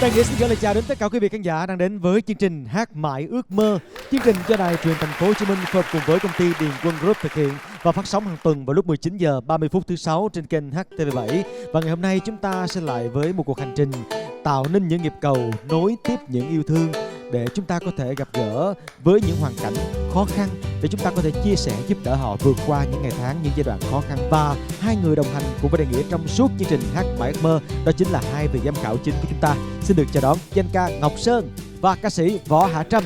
Đại Nghĩa xin gửi lời chào đến tất cả quý vị khán giả đang đến với chương trình Hát Mãi Ước Mơ. Chương trình do Đài Truyền Thành phố Hồ Chí Minh phối hợp cùng với công ty Điền Quân Group thực hiện và phát sóng hàng tuần vào lúc 19 giờ 30 phút thứ 6 trên kênh HTV7. Và ngày hôm nay chúng ta sẽ lại với một cuộc hành trình tạo nên những nhịp cầu nối tiếp những yêu thương, để chúng ta có thể gặp gỡ với những hoàn cảnh khó khăn, để chúng ta có thể chia sẻ giúp đỡ họ vượt qua những ngày tháng, những giai đoạn khó khăn. Và hai người đồng hành cùng với Đại Nghĩa trong suốt chương trình Hát Mãi Ước Mơ đó chính là hai vị giám khảo chính của chúng ta. Xin được chào đón danh ca Ngọc Sơn và ca sĩ Võ Hạ Trâm.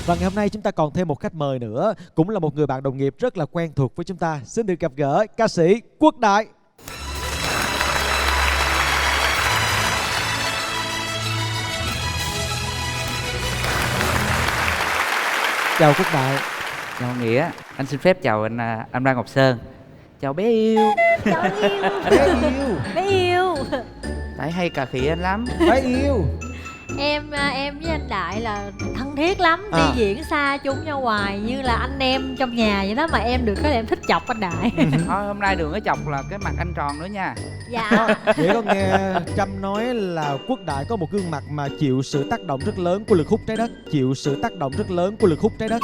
Và ngày hôm nay chúng ta còn thêm một khách mời nữa, cũng là một người bạn đồng nghiệp rất là quen thuộc với chúng ta. Xin được gặp gỡ ca sĩ Quốc Đại. Chào Quốc Đại. Chào Nghĩa, anh xin phép chào anh Đoan Ngọc Sơn. Chào bé yêu. Chào yêu. Bé yêu. Bé yêu. Tại hay cà khịa anh lắm. Bé yêu. Em với anh Đại là thân thiết lắm, đi diễn xa chung nhau hoài như là anh em trong nhà vậy đó, mà em được cái là em thích chọc anh Đại. Thôi hôm nay đừng có chọc là cái mặt anh tròn nữa nha. Dạ. Vậy có nghe Trâm nói là Quốc Đại có một gương mặt mà chịu sự tác động rất lớn của lực hút trái đất, chịu sự tác động rất lớn của lực hút trái đất.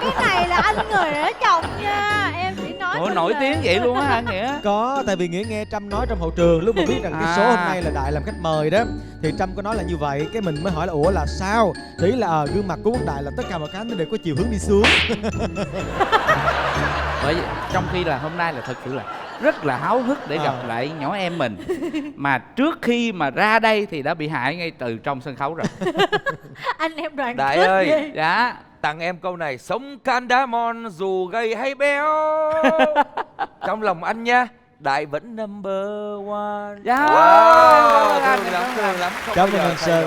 Cái này là anh người ở chồng nha, em chỉ nói. Ủa nổi tiếng vậy luôn á hả Nghĩa? Có, tại vì Nghĩa nghe Trâm nói trong hậu trường lúc mà biết rằng cái số hôm nay là Đại làm khách mời đó, thì Trâm có nói là như vậy, cái mình mới hỏi là ủa là sao, thì ý là gương mặt của Quốc Đại là tất cả mọi cái nó đều có chiều hướng đi xuống. Bởi trong khi là hôm nay là thật sự là rất là háo hức để gặp lại nhỏ em mình, mà trước khi mà ra đây thì đã bị hại ngay từ trong sân khấu rồi. Anh em đoàn Đại kết ơi. ghê. Dạ. Tặng em câu này: sống can đá mòn dù gầy hay béo, trong lòng anh nha, Đại vẫn number one. Dạ. Wow, Anh thương lắm, thương lắm. Không Cảm bao ơn giờ anh thay Sơn.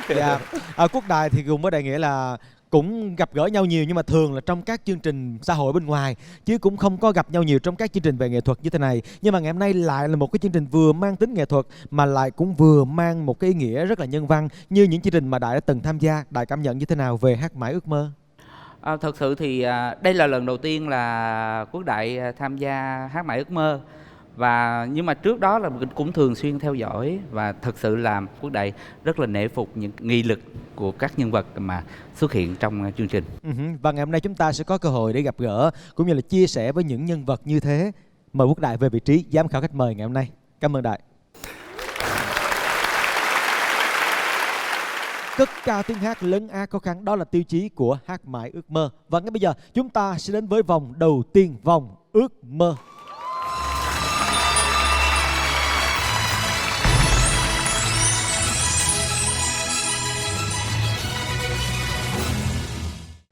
đổi. Dạ. Quốc Đại thì cùng với Đại Nghĩa là cũng gặp gỡ nhau nhiều, nhưng mà thường là trong các chương trình xã hội bên ngoài, chứ cũng không có gặp nhau nhiều trong các chương trình về nghệ thuật như thế này. Nhưng mà ngày hôm nay lại là một cái chương trình vừa mang tính nghệ thuật mà lại cũng vừa mang một cái ý nghĩa rất là nhân văn như những chương trình mà Đại đã từng tham gia. Đại cảm nhận như thế nào về Hát Mãi Ước Mơ? Thật sự thì đây là lần đầu tiên là Quốc Đại tham gia Hát Mãi Ước Mơ. Nhưng mà trước đó là mình cũng thường xuyên theo dõi, và thật sự là Quốc Đại rất là nể phục những nghị lực của các nhân vật mà xuất hiện trong chương trình. Và ngày hôm nay chúng ta sẽ có cơ hội để gặp gỡ cũng như là chia sẻ với những nhân vật như thế. Mời Quốc Đại về vị trí giám khảo khách mời ngày hôm nay. Cảm ơn Đại. Cất cao tiếng hát, lấn át khó khăn, đó là tiêu chí của Hát Mãi Ước Mơ. Và ngay bây giờ chúng ta sẽ đến với vòng đầu tiên, vòng ước mơ.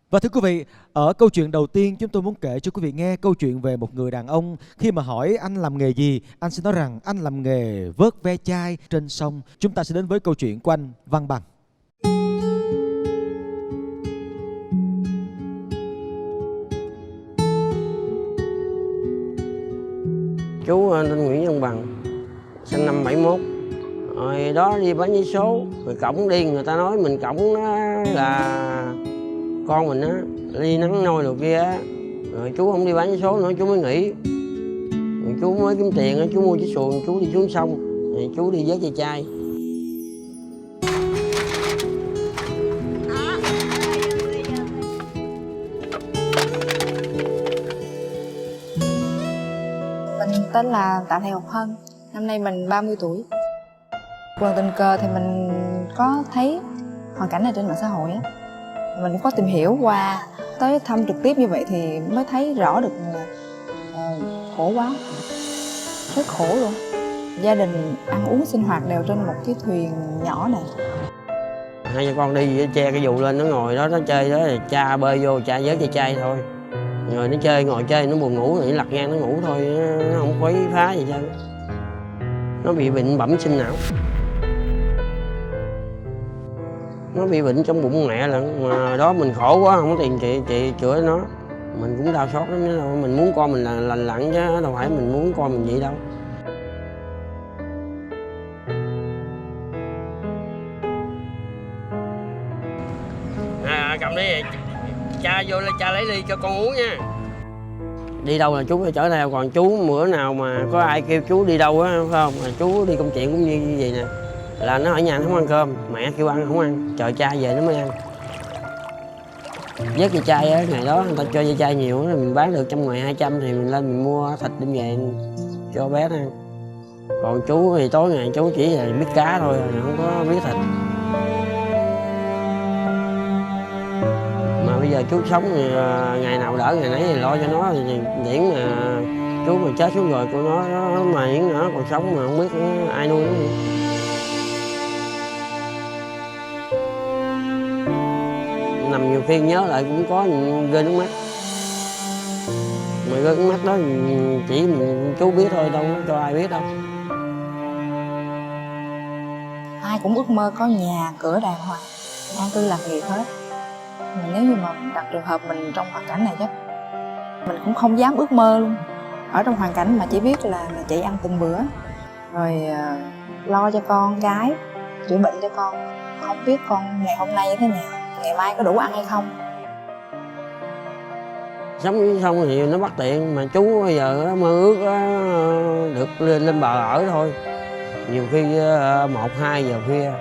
Và thưa quý vị, ở câu chuyện đầu tiên chúng tôi muốn kể cho quý vị nghe câu chuyện về một người đàn ông. Khi mà hỏi anh làm nghề gì, anh sẽ nói rằng anh làm nghề vớt ve chai trên sông. Chúng ta sẽ đến với câu chuyện của anh Văn Bằng. Chú tên Nguyễn Văn Bằng, sinh năm 71. Rồi đó đi bán giấy số, rồi cổng đi người ta nói mình cổng là con mình á, đi nắng nôi đồ kia á. Rồi chú không đi bán giấy số nữa, chú mới nghỉ. Rồi chú mới kiếm tiền á, chú mua chiếc xuồng, chú đi xuống sông, rồi chú đi vớt ve chai. Mình tên là Tạ Thị Ngọc Hân, năm nay mình 30 tuổi. Qua tình cờ thì mình có thấy hoàn cảnh này trên mạng xã hội á, mình cũng có tìm hiểu qua, tới thăm trực tiếp như vậy thì mới thấy rõ được khổ quá, rất khổ luôn. Gia đình ăn uống sinh hoạt đều trên một chiếc thuyền nhỏ này. Hai cha con đi che cái dù lên, nó ngồi đó nó chơi đó, rồi cha bơi vô cha vớt ve chai thôi. Rồi nó chơi, ngồi chơi nó buồn ngủ, rồi nó lật ngang nó ngủ thôi, nó không quấy phá gì hết. Nó bị bệnh bẩm sinh não. Nó bị bệnh trong bụng mẹ lận, mà đó mình khổ quá không có tiền chị chữa nó. Mình cũng đau xót lắm, mình muốn con mình là lành lặn chứ đâu phải mình muốn con mình vậy đâu. Cầm đi, cha vô cha lấy ly cho con uống nha. Đi đâu là chú phải chở theo, còn chú bữa nào mà có ai kêu chú đi đâu á, phải không, mà chú đi công chuyện cũng như vậy nè, là nó ở nhà nó không ăn cơm, mẹ kêu ăn không ăn, chờ cha về nó mới ăn. Vớt dây chai á, ngày đó người ta cho dây chai nhiều á, mình bán được trong ngoài 200 thì mình lên mình mua thịt đem về cho bé nó ăn. Còn chú thì tối ngày chú chỉ là biết cá thôi, không có biết thịt. Mà bây giờ chú sống thì ngày nào đỡ ngày nấy thì lo cho nó, thì điển mà chú mà chết xuống rồi của nó mà điển nó còn sống mà không biết ai nuôi nó nữa. Nằm nhiều khi nhớ lại cũng có rơi nước mắt. Mà rơi nước mắt đó chỉ chú biết thôi, đâu có cho ai biết đâu. Ai cũng ước mơ có nhà cửa đàng hoàng, an cư lạc nghiệp hết. Mà nếu như mà đặt trường hợp mình trong hoàn cảnh này chắc mình cũng không dám ước mơ luôn. Ở trong hoàn cảnh mà chỉ biết là chạy ăn từng bữa, rồi lo cho con cái, chữa bệnh cho con, không biết con ngày hôm nay như thế nào, ngày mai có đủ ăn hay không. Sống xong thì nó bất tiện, mà chú bây giờ mơ ước được lên bờ ở thôi. Nhiều khi 1-2 giờ khuya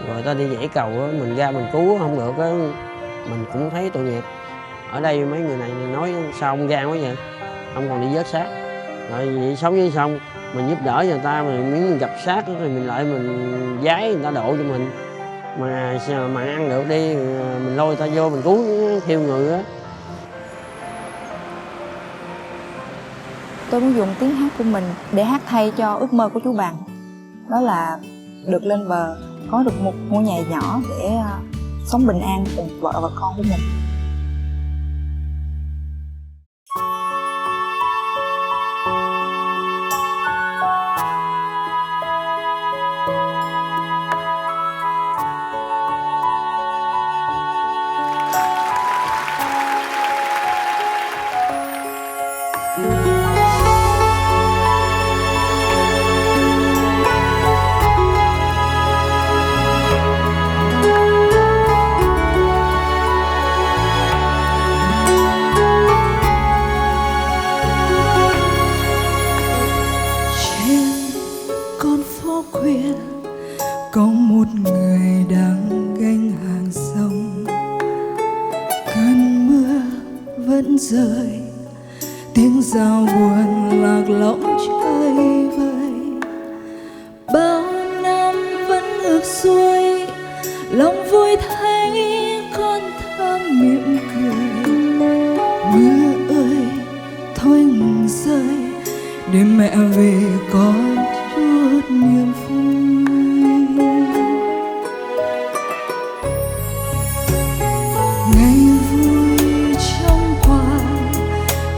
rồi ta đi nhảy cầu mình ra mình cứu không được á, mình cũng thấy tội nghiệp. Ở đây mấy người này nói sao ông gan quá vậy, ông còn đi vớt xác. Rồi vậy sống với xong mình giúp đỡ người ta, mình gặp xác thì mình lại mình giái người ta độ cho mình. Mà ăn được đi mình lôi ta vô mình cứu thiêu người á. Tôi muốn dùng tiếng hát của mình để hát thay cho ước mơ của chú Bằng. Đó là được lên bờ, có được một ngôi nhà nhỏ để sống bình an cùng vợ và con của mình. Có một người đang gánh hàng sông, cơn mưa vẫn rơi, tiếng rào buồn lạc lõng chơi vơi. Bao năm vẫn ước xuôi, lòng vui thấy con thơm miệng cười. Mưa ơi thôi ngừng rơi, để mẹ về có chút niềm vui.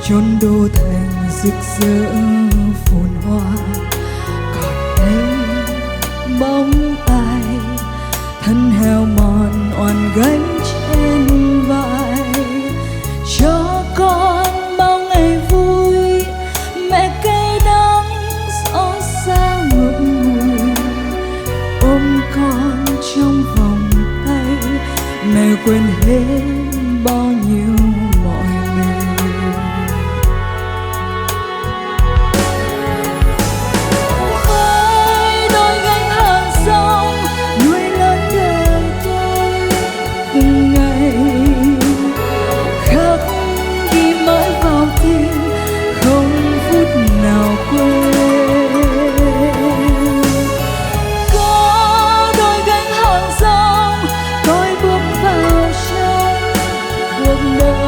Chốn đô thành rực rỡ phồn hoa, còn đây bóng ai thân heo mòn oằn gánh trên vai. Cho con bao ngày vui, mẹ cay đắng xót xa ngượng ngùi, ôm con trong vòng tay, mẹ quên hết bao nhiêu mọi người. Cuộc đời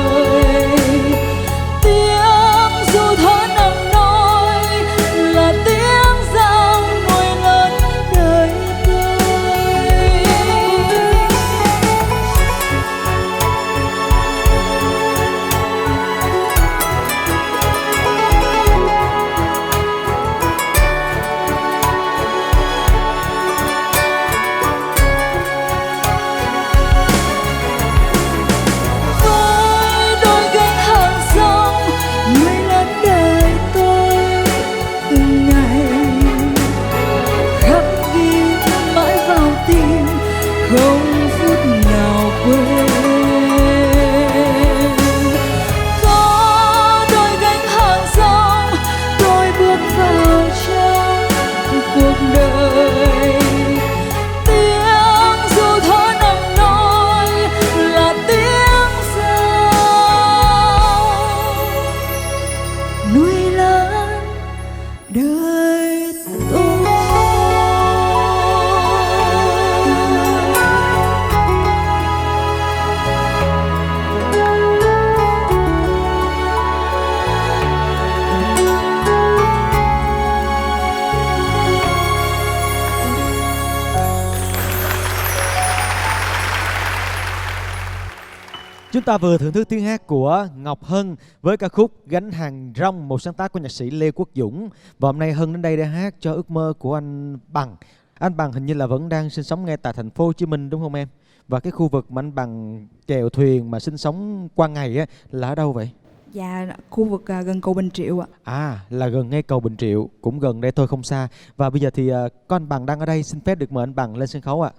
Chúng ta vừa thưởng thức tiếng hát của Ngọc Hân với ca khúc Gánh Hàng Rong, một sáng tác của nhạc sĩ Lê Quốc Dũng. Và hôm nay Hân đến đây để hát cho ước mơ của anh Bằng. Anh Bằng hình như là vẫn đang sinh sống ngay tại thành phố Hồ Chí Minh đúng không em? Và cái khu vực mà anh Bằng chèo thuyền mà sinh sống qua ngày á là ở đâu vậy? Dạ, khu vực gần cầu Bình Triệu ạ. À, là gần ngay cầu Bình Triệu, cũng gần đây thôi không xa. Và bây giờ thì có anh Bằng đang ở đây, xin phép được mời anh Bằng lên sân khấu ạ.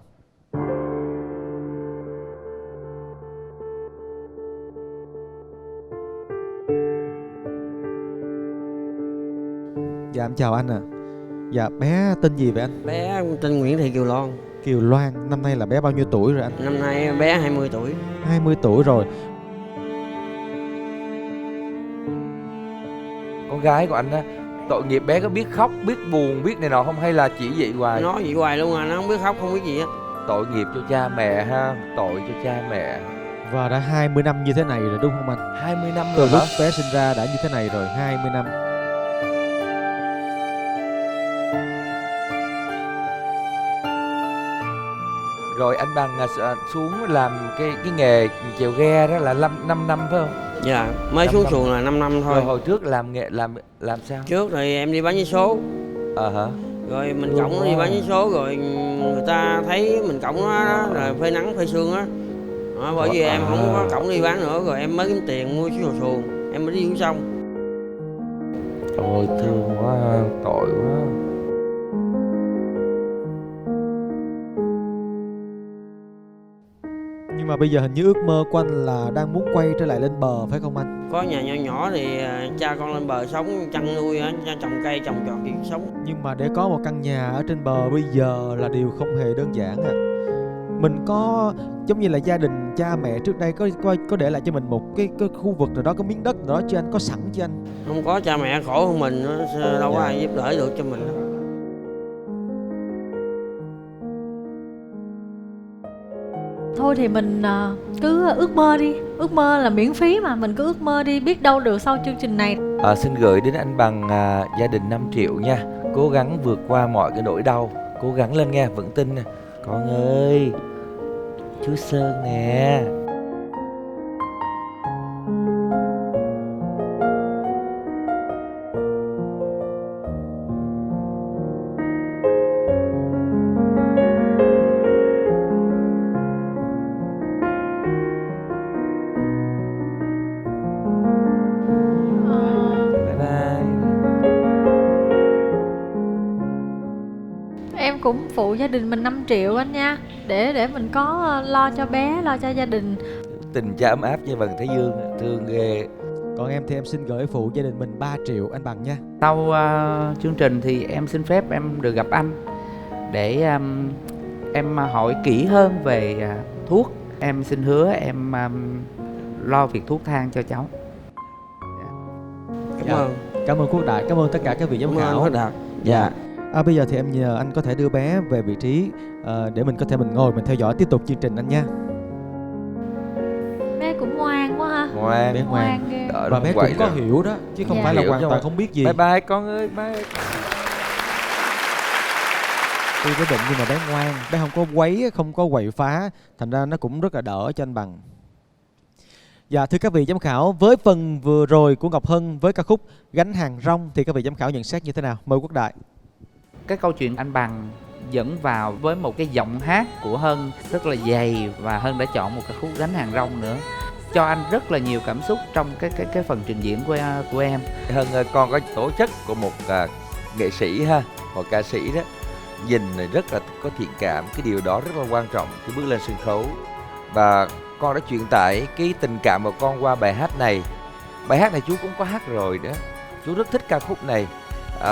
Dạ em chào anh ạ. Dạ bé tên gì vậy anh? Bé tên Nguyễn Thị Kiều Loan. Kiều Loan, năm nay là bé bao nhiêu tuổi rồi anh? Năm nay bé 20 tuổi. 20 tuổi rồi. Con gái của anh á, tội nghiệp bé có biết khóc, biết buồn, biết này nọ không, hay là chỉ vậy hoài? Nói vậy hoài luôn à, nó không biết khóc, không biết gì hết. Tội nghiệp cho cha mẹ ha, tội cho cha mẹ. Và đã 20 năm như thế này rồi đúng không anh? 20 năm Từ rồi lúc hả? bé sinh ra đã như thế này rồi, 20 năm. Rồi anh Bằng xuống làm cái nghề chèo ghe đó là 5 năm phải không? Dạ, mới 5 xuống năm. xuồng là 5 năm thôi. Rồi hồi trước làm nghề làm sao? Trước thì em đi bán vé số. Hả? Rồi mình cõng đi bán vé số rồi người ta thấy mình cõng nó đó, rồi phơi nắng phơi sương á. Bởi vì em không có cõng đi bán nữa, rồi em mới kiếm tiền mua chiếc xuồng, em mới đi xuống sông. Ôi thương quá, tội quá. Nhưng mà bây giờ hình như ước mơ của anh là đang muốn quay trở lại lên bờ phải không anh? Có nhà nhỏ nhỏ thì cha con lên bờ sống, chăn nuôi á, trồng cây trồng trọt thì sống. Nhưng mà để có một căn nhà ở trên bờ bây giờ là điều không hề đơn giản à. Mình có giống như là gia đình cha mẹ trước đây có để lại cho mình một cái khu vực nào đó, có miếng đất nào đó chứ anh, có sẵn chứ anh? Không có, cha mẹ khổ hơn mình nữa, đâu có ai giúp đỡ được cho mình đâu. Thôi thì mình cứ ước mơ đi. Ước mơ là miễn phí mà, mình cứ ước mơ đi, biết đâu được sau chương trình này. Xin gửi đến anh Bằng gia đình 5 triệu nha. Cố gắng vượt qua mọi cái nỗi đau. Cố gắng lên nghe, vững tin nè. Con ơi, chú Sơn nè. Bye bye. Em cũng phụ gia đình mình 5 triệu anh nha. Để mình có lo cho bé, lo cho gia đình. Tình cha ấm áp như Vầng Thái Dương, thương ghê. Còn em thì em xin gửi phụ gia đình mình 3 triệu anh Bằng nha. Sau chương trình thì em xin phép em được gặp anh để em hỏi kỹ hơn về thuốc. Em xin hứa em lo việc thuốc thang cho cháu. Cảm Dạ. ơn. Cảm ơn Quốc Đại, cảm ơn tất cả các vị giám Cảm ơn khảo. Quốc Đạt. Dạ. Bây giờ thì em nhờ anh có thể đưa bé về vị trí để mình có thể ngồi mình theo dõi tiếp tục chương trình anh nha. Bé cũng ngoan quá ha. Ngoan. Bé ngoan. ghê. Đợi Và nó bé quậy cũng có rồi. hiểu đó, chứ không Dạ. phải là Hiểu hoàn chứ toàn mà. không biết gì. Bye bye con ơi, bye. Tuy có bệnh nhưng mà bé ngoan, bé không có quấy, không có quậy phá, thành ra nó cũng rất là đỡ cho anh Bằng. Dạ thưa các vị giám khảo, với phần vừa rồi của Ngọc Hân với ca khúc Gánh Hàng Rong thì các vị giám khảo nhận xét như thế nào? Mời Quốc Đại. Cái câu chuyện anh Bằng dẫn vào với một cái giọng hát của Hân rất là dày, và Hân đã chọn một ca khúc Gánh Hàng Rong nữa, cho anh rất là nhiều cảm xúc trong cái phần trình diễn của em. Hân ơi, con có tố chất của một nghệ sĩ ha, một ca sĩ đó, nhìn rất là có thiện cảm, cái điều đó rất là quan trọng khi bước lên sân khấu. Và con đã truyền tải cái tình cảm của con qua bài hát này. Bài hát này chú cũng có hát rồi đó, chú rất thích ca khúc này.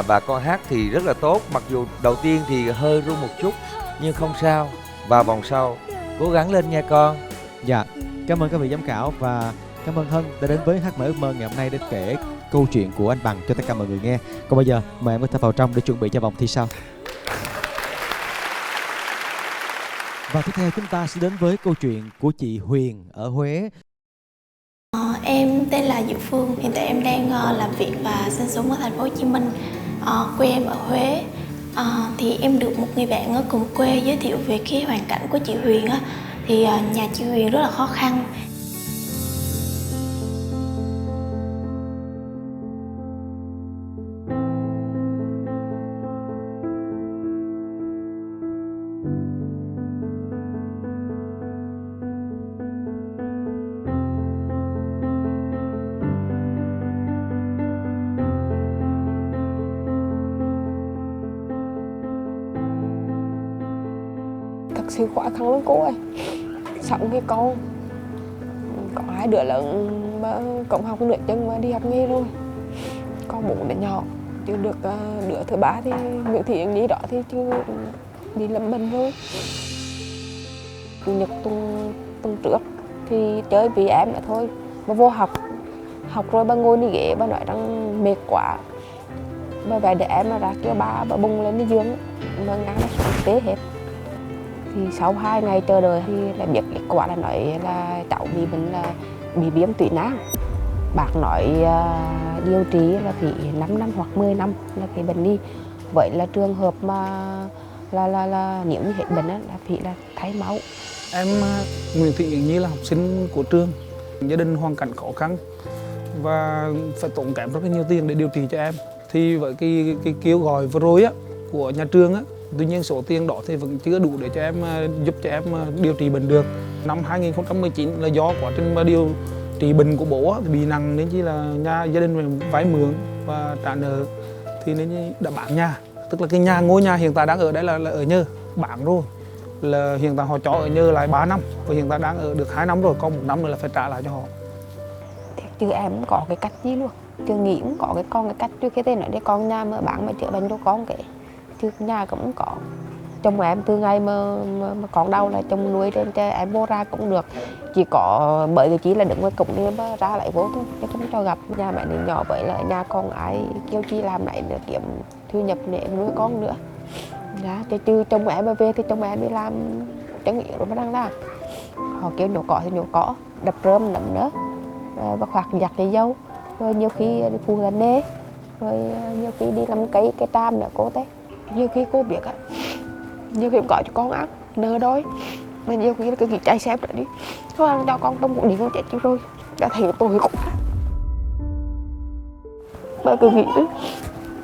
Và con hát thì rất là tốt, mặc dù đầu tiên thì hơi run một chút, nhưng không sao, vào vòng sau cố gắng lên nha con. Dạ, cảm ơn các vị giám khảo và cảm ơn Hân đã đến với Hát Mãi Ước Mơ ngày hôm nay để kể câu chuyện của anh Bằng cho tất cả mọi người nghe. Còn bây giờ mời em có thể vào trong để chuẩn bị cho vòng thi sau. Và tiếp theo chúng ta sẽ đến với câu chuyện của chị Huyền ở Huế. Em tên là Diệu Phương, hiện tại em đang làm việc và sinh sống ở thành phố Hồ Chí Minh. Quê em ở Huế. Thì em được một người bạn ở cùng quê giới thiệu về cái hoàn cảnh của chị Huyền á. Thì nhà chị Huyền rất là khó khăn. sự khó khăn lắm cô ơi. Sống với con có 2 đứa lớn mà cũng học nửa chân mà đi học nghề rồi, con 4 đứa nhỏ chứ được đứa thứ 3 thì Nguyễn Thị Yến Nhi đó thì chưa đi lâm bệnh rồi. Chủ nhật tuần trước thì chơi vì em nữa thôi, mà vô học rồi bà ngồi đi ghế bà nói rằng mệt quá, bà về để em mà ra kêu bà bung lên đi giường mà ngã nó xuống tế hết. Thì sau 2 ngày chờ đợi thì là biết kết quả là nói là cháu bị bệnh là bị viêm tủy não. Bác nói điều trị là phải 5 năm hoặc 10 năm là cái bệnh đi. Vậy là trường hợp mà là nếu như hết bệnh là phải là thay máu. Em Nguyễn Thị Yến Nhi là học sinh của trường, gia đình hoàn cảnh khó khăn và phải tốn kém rất là nhiều tiền để điều trị cho em. Thì với cái kêu gọi vừa rồi á của nhà trường á, tuy nhiên số tiền đó thì vẫn chưa đủ để cho em giúp cho em điều trị bệnh được. Năm 2019 là do quá trình mà điều trị bệnh của bố thì bị nặng nên chỉ là gia đình mình vay mượn và trả nợ thì nên đã bán nhà. Tức là cái ngôi nhà hiện tại đang ở đây là ở nhờ, bán rồi. Là hiện tại họ cho ở nhờ lại 3 năm và hiện tại đang ở được 2 năm rồi, còn 1 năm nữa là phải trả lại cho họ. Chứ em cũng có cái cách gì luôn, chưa nghĩ cũng có cái cách trước cái tên nói để con nhà mà bán mà chữa bệnh cho con kể, chứ nhà cũng có. Chồng em từ ngày mà con đau là chồng nuôi trên cho em vô ra cũng được, chỉ có bởi vì chỉ là đứng ngoài cổng đi mà ra lại vô thôi, chứ không cho gặp. Nhà mẹ này nhỏ vậy là nhà con ai kêu chi làm lại để kiếm thu nhập để em nuôi con nữa. Dạ, chứ chồng em mà về thì chồng em đi làm chẳng nghĩa rồi mới đang ra. Họ kêu nhổ cỏ thì nhổ cỏ, đập rơm nấm nữa, và hoặc giặt cái dâu, rồi nhiều khi đi phù là nê, rồi nhiều khi đi làm cây tram nữa cô té. Nhiều khi cô biết á, nhiều khi gọi cho con ăn nơ đói, mà nhiều khi cái gì chạy xếp lại đi, thôi ăn cho con tông một điện con chết chứ rồi, đã thấy tôi cũng bà cứ nghĩ đi,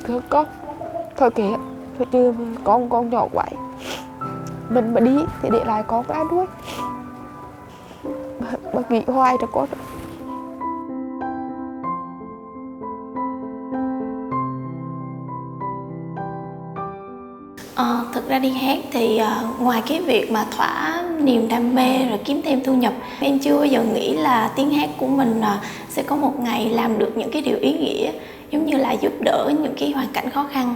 thương con, thôi kìa, thôi chứ con nhỏ quậy, mình mà đi thì để lại con ai đuối, bà nghĩ hoài cho con. Thực ra đi hát thì ngoài cái việc mà thỏa niềm đam mê rồi kiếm thêm thu nhập, em chưa bao giờ nghĩ là tiếng hát của mình sẽ có một ngày làm được những cái điều ý nghĩa, giống như là giúp đỡ những cái hoàn cảnh khó khăn.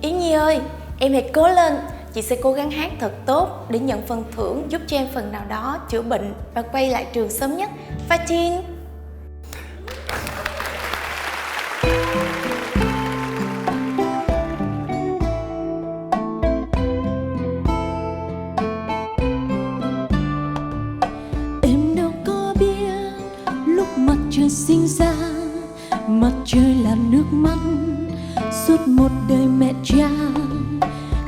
Yến Nhi ơi, em hãy cố lên, chị sẽ cố gắng hát thật tốt để nhận phần thưởng, giúp cho em phần nào đó chữa bệnh và quay lại trường sớm nhất. Fighting! Sinh ra mặt trời là nước mắt suốt một đời mẹ cha.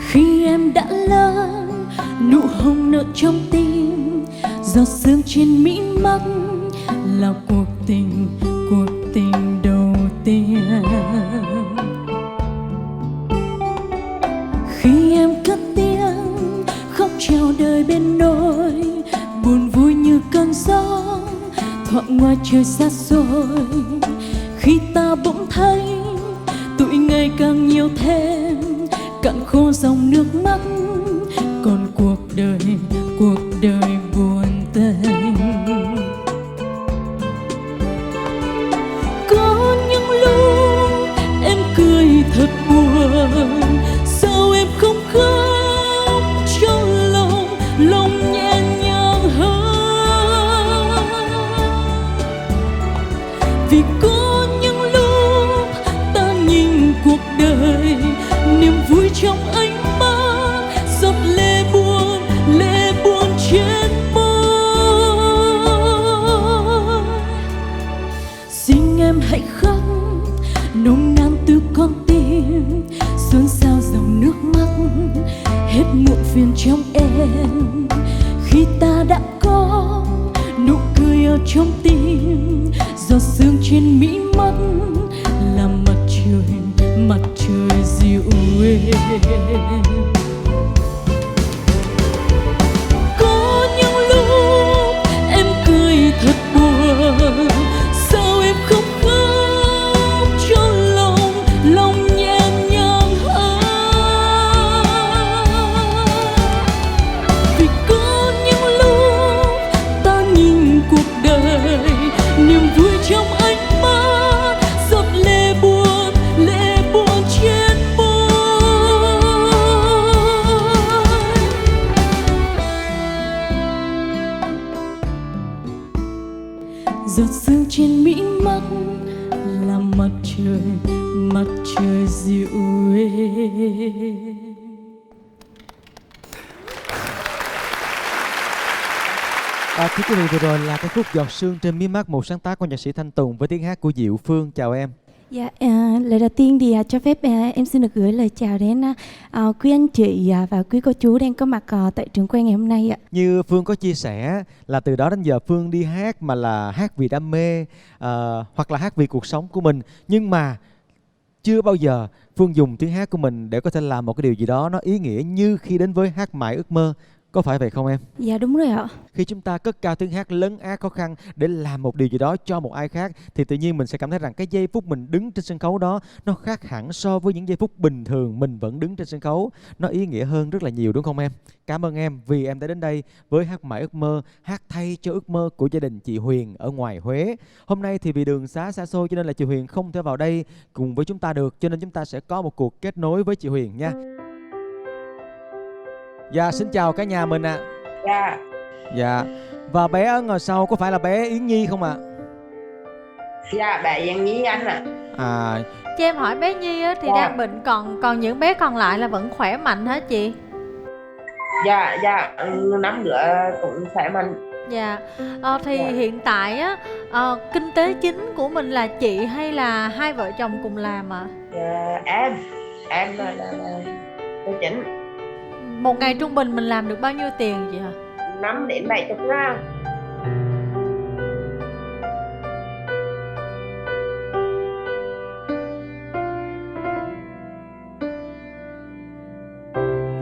Khi em đã lớn, nụ hồng nở trong tim, giọt sương trên mí mắt là cuộc tình đầu tiên. Khi em cất tiếng khóc chào đời bên nỗi buồn vui như cơn gió thoảng ngoài trời xa xôi. Khi ta bỗng thấy tuổi ngày càng nhiều thêm, cạn khô dòng nước mắt, còn cuộc đời buồn tênh. Có những lúc em cười thật buồn, sao em không khóc cho lòng nhẹ nhàng hơn. Vì có những lúc ta nhìn cuộc đời, niềm vui trong ánh mắt, giọt lệ buồn trên môi. Xin em hãy khóc nồng nàn từ con tim, xôn xao dòng nước mắt, hết muộn phiền trong em. Khi ta đã có nụ cười ở trong tim, giọt sương trên mí mắt là mặt trời dịu êm. Có những lúc em cười thật buồn, sao em không khóc cho lòng nhẹ nhàng hơn. Vì giọt sương trên mỹ mắt là mặt trời dịu êm. Thưa quý vị, vừa rồi là cái khúc Giọt Sương trên mí mắt, một sáng tác của nhạc sĩ Thanh Tùng với tiếng hát của Diệu Phương. Chào em. Dạ, lời đầu tiên thì cho phép em xin được gửi lời chào đến quý anh chị và quý cô chú đang có mặt tại trường quay ngày hôm nay ạ. Như Phương có chia sẻ là từ đó đến giờ Phương đi hát mà là hát vì đam mê hoặc là hát vì cuộc sống của mình, nhưng mà chưa bao giờ Phương dùng tiếng hát của mình để có thể làm một cái điều gì đó nó ý nghĩa như khi đến với Hát Mãi Ước Mơ. Có phải vậy không em? Dạ đúng rồi ạ. Khi chúng ta cất cao tiếng hát lấn át khó khăn để làm một điều gì đó cho một ai khác thì tự nhiên mình sẽ cảm thấy rằng cái giây phút mình đứng trên sân khấu đó nó khác hẳn so với những giây phút bình thường mình vẫn đứng trên sân khấu. Nó ý nghĩa hơn rất là nhiều, đúng không em? Cảm ơn em vì em đã đến đây với Hát Mãi Ước Mơ, hát thay cho ước mơ của gia đình chị Huyền ở ngoài Huế. Hôm nay thì vì đường xá xa xôi cho nên là chị Huyền không thể vào đây cùng với chúng ta được, cho nên chúng ta sẽ có một cuộc kết nối với chị Huyền nha. Dạ, xin chào cả nhà mình ạ. Dạ. Dạ. Và bé ở ngồi sau có phải là bé Yến Nhi không ạ? Dạ, bé Yến Nhi anh ạ. Cho em hỏi bé Nhi á, thì đang bệnh, còn những bé còn lại là vẫn khỏe mạnh hả chị? Dạ, 5 đứa cũng khỏe mạnh. Dạ. Thì hiện tại á, kinh tế chính của mình là chị hay là hai vợ chồng cùng làm ạ? Em là chính. Một ngày trung bình mình làm được bao nhiêu tiền chị hả? 5 đến 70 ngàn.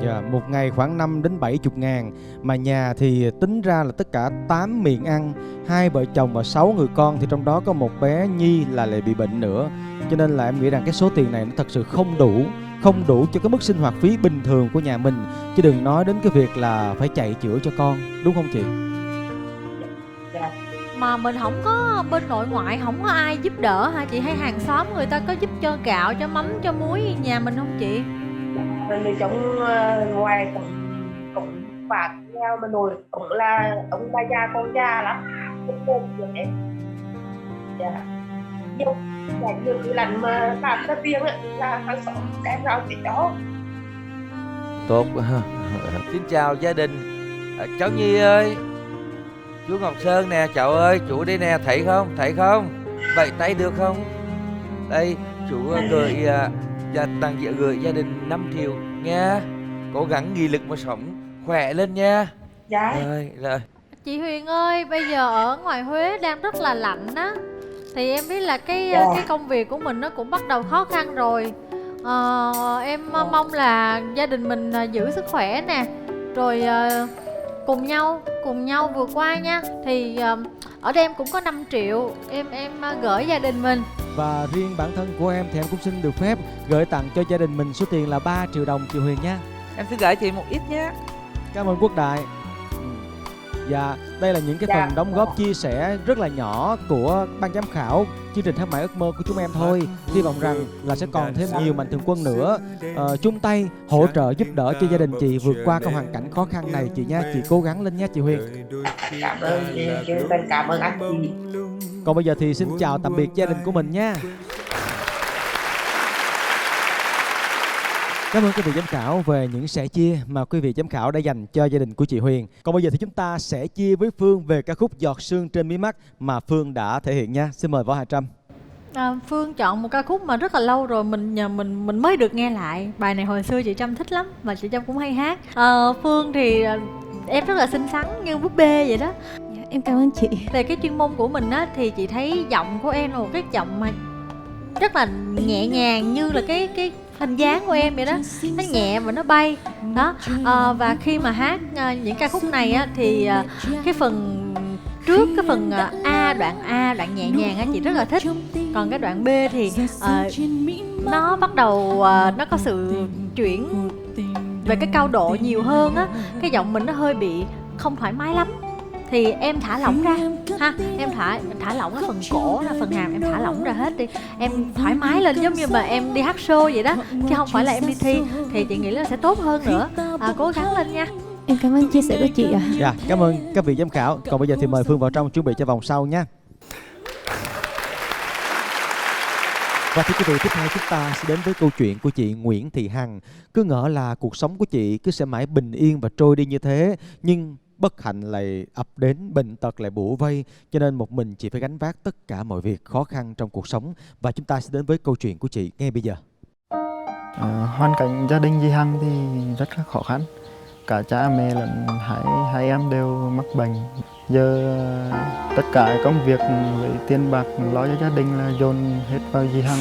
Dạ, một ngày khoảng 5 đến 70 ngàn. Mà nhà thì tính ra là tất cả 8 miệng ăn, 2 vợ chồng và 6 người con, thì trong đó có một bé Nhi là lại bị bệnh nữa. Cho nên là em nghĩ rằng cái số tiền này nó thật sự không đủ cho cái mức sinh hoạt phí bình thường của nhà mình, chứ đừng nói đến cái việc là phải chạy chữa cho con, đúng không chị? Mà mình không có bên nội ngoại, không có ai giúp đỡ hả chị? Hay hàng xóm người ta có giúp cho gạo, cho mắm, cho muối nhà mình không chị? Mình trong ngoài cũng phạt theo mà nội cũng là ông ba già con già lắm, không ôm được em. Dạ. Nhiều cái lần mà làm ra tiền á là hàng xóm đem ra để cho. Tốt quá. Xin chào gia đình. Cháu Nhi ơi, chú Ngọc Sơn nè, cháu ơi, chú đây nè, thấy không? Vậy tay được không? Đây, chú gửi gửi gia đình 5 triệu nha. Cố gắng nghị lực mà sống, khỏe lên nha. Dạ. Rồi. Chị Huyền ơi, bây giờ ở ngoài Huế đang rất là lạnh á, thì em biết là cái công việc của mình nó cũng bắt đầu khó khăn rồi. Em mong là gia đình mình giữ sức khỏe nè, rồi cùng nhau vượt qua nha. Thì ở đây em cũng có 5 triệu em gửi gia đình mình. Và riêng bản thân của em thì em cũng xin được phép gửi tặng cho gia đình mình số tiền là 3 triệu đồng chị Huyền nha. Em xin gửi chị một ít nhé. Cảm ơn Quốc Đại. Dạ, đây là những cái phần đóng góp chia sẻ rất là nhỏ của ban giám khảo chương trình Hát Mãi Ước Mơ của chúng em thôi. Hy vọng rằng là sẽ còn thêm nhiều mạnh thường quân nữa chung tay hỗ trợ giúp đỡ cho gia đình chị vượt qua cái hoàn cảnh khó khăn này chị nha. Chị cố gắng lên nha chị Huyền. Cảm ơn chị, cảm ơn anh chị. Còn bây giờ thì xin chào tạm biệt gia đình của mình nha. Cảm ơn quý vị giám khảo về những sẻ chia mà quý vị giám khảo đã dành cho gia đình của chị Huyền. Còn bây giờ thì chúng ta sẽ chia với Phương về ca khúc Giọt Sương trên mí mắt mà Phương đã thể hiện nha. Xin mời Võ Hà Trâm. Phương chọn một ca khúc mà rất là lâu rồi mình mới được nghe lại. Bài này hồi xưa chị Trâm thích lắm và chị Trâm cũng hay hát. Phương thì em rất là xinh xắn như búp bê vậy đó. Dạ, em cảm ơn chị. Về cái chuyên môn của mình á thì chị thấy giọng của em là một cái giọng mà rất là nhẹ nhàng, như là cái hình dáng của em vậy đó, nó nhẹ và nó bay đó. Và khi mà hát những ca khúc này á thì cái phần trước, cái phần đoạn nhẹ nhàng á chị rất là thích, còn cái đoạn B thì nó bắt đầu nó có sự chuyển về cái cao độ nhiều hơn á, cái giọng mình nó hơi bị không thoải mái lắm thì em thả lỏng ra ha, em thả lỏng cái phần cổ ra, phần hàm em thả lỏng ra hết đi, em thoải mái lên giống như mà em đi hát show vậy đó, chứ không phải là em đi thi, thì chị nghĩ là sẽ tốt hơn nữa. Cố gắng lên nha. Em cảm ơn chia sẻ của chị ạ. Dạ, cảm ơn các vị giám khảo. Còn bây giờ thì mời Phương vào trong chuẩn bị cho vòng sau nha. Và thưa quý vị, tiếp theo chúng ta sẽ đến với câu chuyện của chị Nguyễn Thị Hằng. Cứ ngỡ là cuộc sống của chị cứ sẽ mãi bình yên và trôi đi như thế, nhưng bất hạnh lại ập đến, bệnh tật lại bủa vây, cho nên một mình chị phải gánh vác tất cả mọi việc khó khăn trong cuộc sống. Và chúng ta sẽ đến với câu chuyện của chị ngay bây giờ. Hoàn cảnh gia đình chị Hằng thì rất là khó khăn. Cả cha mẹ lẫn hai em đều mắc bệnh. Giờ tất cả công việc với tiền bạc lo cho gia đình là dồn hết vào chị Hằng.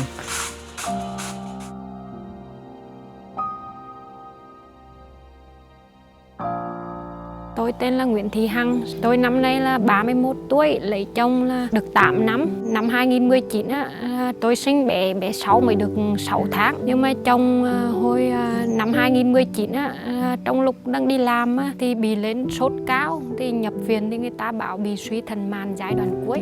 Tôi tên là Nguyễn Thị Hằng, tôi năm nay là 31 tuổi, lấy chồng là được 8 năm. Năm 2019 tôi sinh bé 6 mới được 6 tháng. Nhưng mà chồng hồi năm 2019 trong lúc đang đi làm thì bị lên sốt cao, thì nhập viện thì người ta bảo bị suy thận mạn giai đoạn cuối.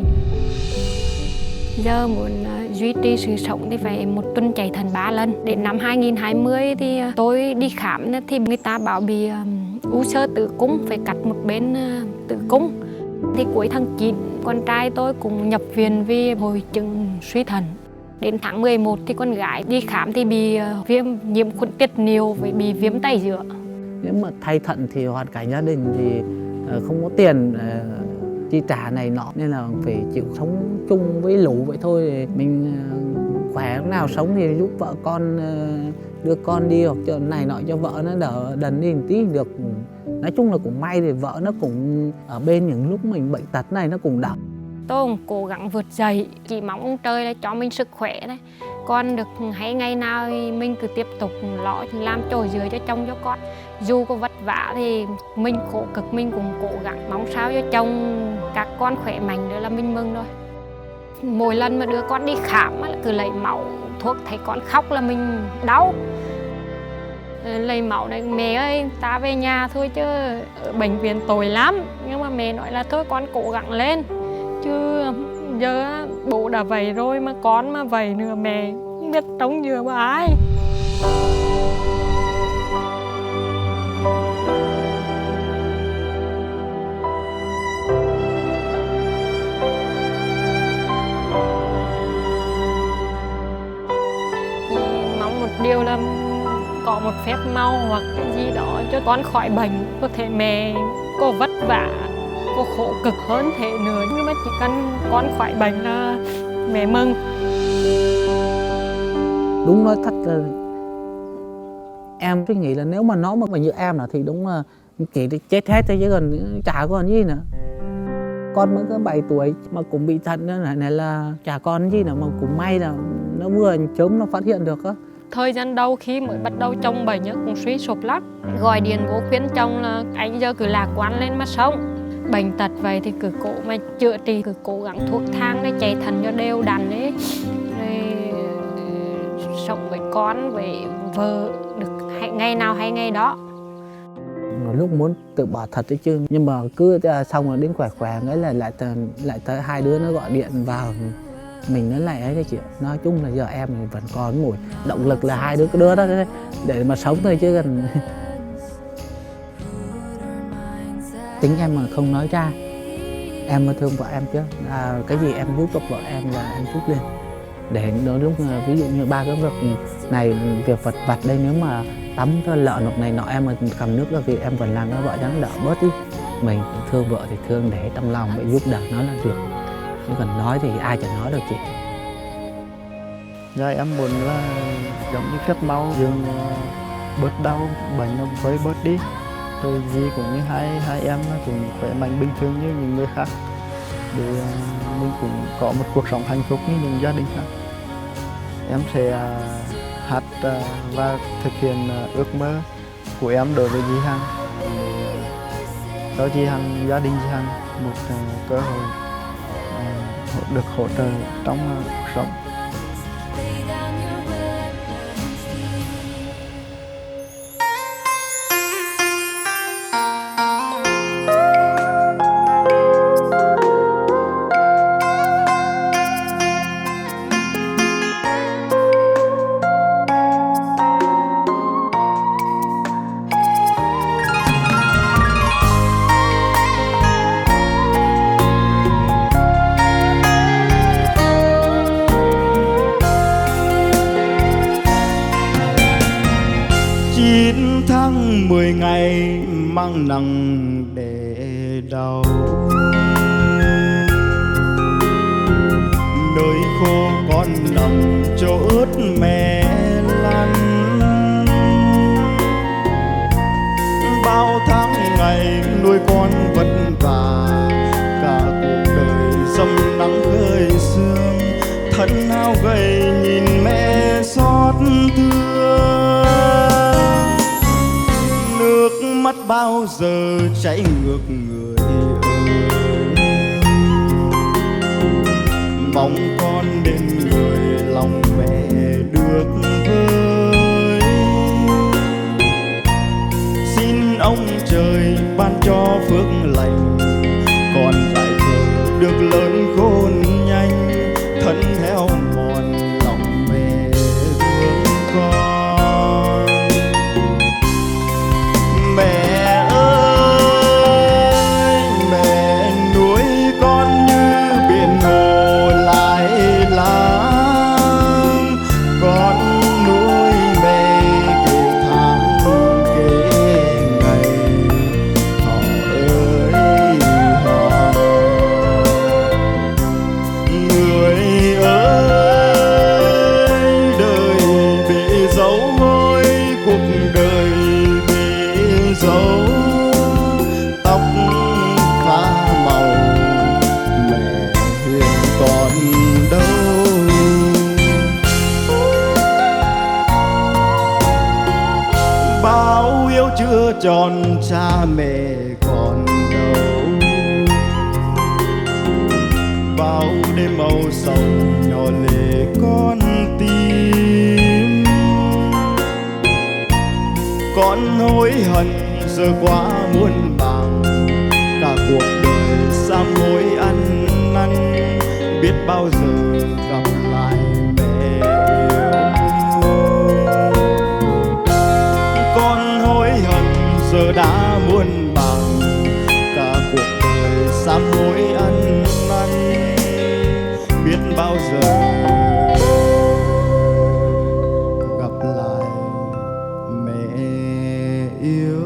Giờ muốn duy trì sự sống thì phải một tuần chạy thận 3 lần. Đến năm 2020 thì tôi đi khám thì người ta bảo bị u xơ tử cung, phải cắt một bên tử cung. Thì cuối tháng 9, con trai tôi cũng nhập viện vì hội chứng suy thận. Đến tháng 11 thì con gái đi khám thì bị viêm nhiễm khuẩn tiết niệu với bị viêm tay giữa. Nếu mà thay thận thì hoàn cảnh gia đình thì không có tiền chi trả này nọ, nên là phải chịu sống chung với lũ vậy thôi. Mình khỏe lúc nào sống thì giúp vợ con đưa con đi hoặc chỗ này nọ cho vợ nó đỡ đần đi một tí được. Nói chung là cũng may thì vợ nó cũng ở bên những lúc mình bệnh tật này nó cũng đỡ. Tôi cũng cố gắng vượt dậy, chỉ mong ông trời là cho mình sức khỏe đấy. Con được hay ngày nào thì mình cứ tiếp tục lo làm trồi dưới cho chồng cho con. Dù có vất vả thì mình khổ cực mình cũng cố gắng, mong sao cho chồng các con khỏe mạnh nữa là mình mừng thôi. Mỗi lần mà đưa con đi khám là cứ lấy máu thuốc, thấy con khóc là mình đau. Lấy máu này, mẹ ơi ta về nhà thôi chứ ở bệnh viện tồi lắm. Nhưng mà mẹ nói là thôi con cố gắng lên, chứ giờ bố đã vậy rồi mà con mà vậy nữa mẹ không biết trông dựa vào ai. Mong một điều là có một phép mau hoặc cái gì đó cho con khỏi bệnh. Có thể mẹ có vất vả, có khổ cực hơn thế nữa, nhưng mà chỉ cần con khỏi bệnh là mẹ mừng. Đúng nói thật là em cứ nghĩ là nếu mà nó mà như em là thì đúng là chỉ chết hết thôi chứ còn chả còn gì nữa. Con mới có 7 tuổi mà cũng bị thận này là chả còn gì nữa, mà cũng may là nó vừa sớm nó phát hiện được á. Thời gian đầu khi mới bắt đầu chồng bệnh cũng suy sụp lắm. Gọi điện vô khuyên chồng là anh giờ cứ lạc quan lên mà sống. Bệnh tật vậy thì cứ cố mà chữa trị, cứ cố gắng thuốc thang để chạy thận cho đều đặn ấy. Rồi sống với con, với vợ được ngày nào hay ngày đó. Lúc muốn tự bỏ thật đấy chứ, nhưng mà cứ xong rồi đến khỏe ấy là lại tới hai đứa nó gọi điện vào, mình nó lại ấy chị. Nói chung là giờ em thì vẫn còn một động lực là hai đứa cái đứa đó để mà sống thôi chứ gần. Tính em mà không nói ra, em thương vợ em chứ cái gì em giúp được vợ em là em giúp lên. Để đôi lúc ví dụ như ba cái việc này, việc vặt vặt đây, nếu mà tắm cho lợn hoặc này nọ em mà cầm nước ra thì em vẫn làm cho vợ trắng đỡ bớt đi. Mình thương vợ thì thương để trong lòng để giúp đỡ nó là được, chứ còn nói thì ai chẳng nói được chị. Dạ em muốn là giống như phép mau dừng bớt đau, bệnh nó với bớt đi. Rồi gì cũng như hai em nó cũng khỏe mạnh bình thường như những người khác, để mình cũng có một cuộc sống hạnh phúc như những gia đình khác. Em sẽ hát và thực hiện ước mơ của em đối với chị Hằng, cho chị Hằng, gia đình chị Hằng một cơ hội được hỗ trợ trong cuộc sống. mang nặng để đau. Nơi khô con nằm chỗ ướt mẹ lăn, bao tháng ngày nuôi con vất vả, cả cuộc đời dầm nắng khơi sương, thân hao gầy nhìn mẹ xót thương. Nước mắt bao giờ chảy ngược người ơi, mong con bên người lòng mẹ được vơi. Xin ông trời ban cho phước lành, con dài khờ được lớn khôn nhanh, thân héo mòn lòng mẹ thương con. Mẹ ơi, mẹ nuôi con như biển hồ lại lang, con nuôi mẹ kể tháng kể ngày, họ ơi họ. Người ơi, đời bị dấu ôi, cuộc đời bị dấu, tóc phá màu mẹ hiện còn đâu. Bao yêu chưa tròn cha mẹ còn đâu, bao đêm âu sầu nhỏ lệ con tim. Con hối hận giờ quá muôn vàng, cả cuộc đời sám hối ăn năn, biết bao giờ gặp lại mẹ yêu. Con hối hận giờ đã muôn vàng, cả cuộc đời sám hối ăn năn, biết bao giờ gặp lại mẹ yêu.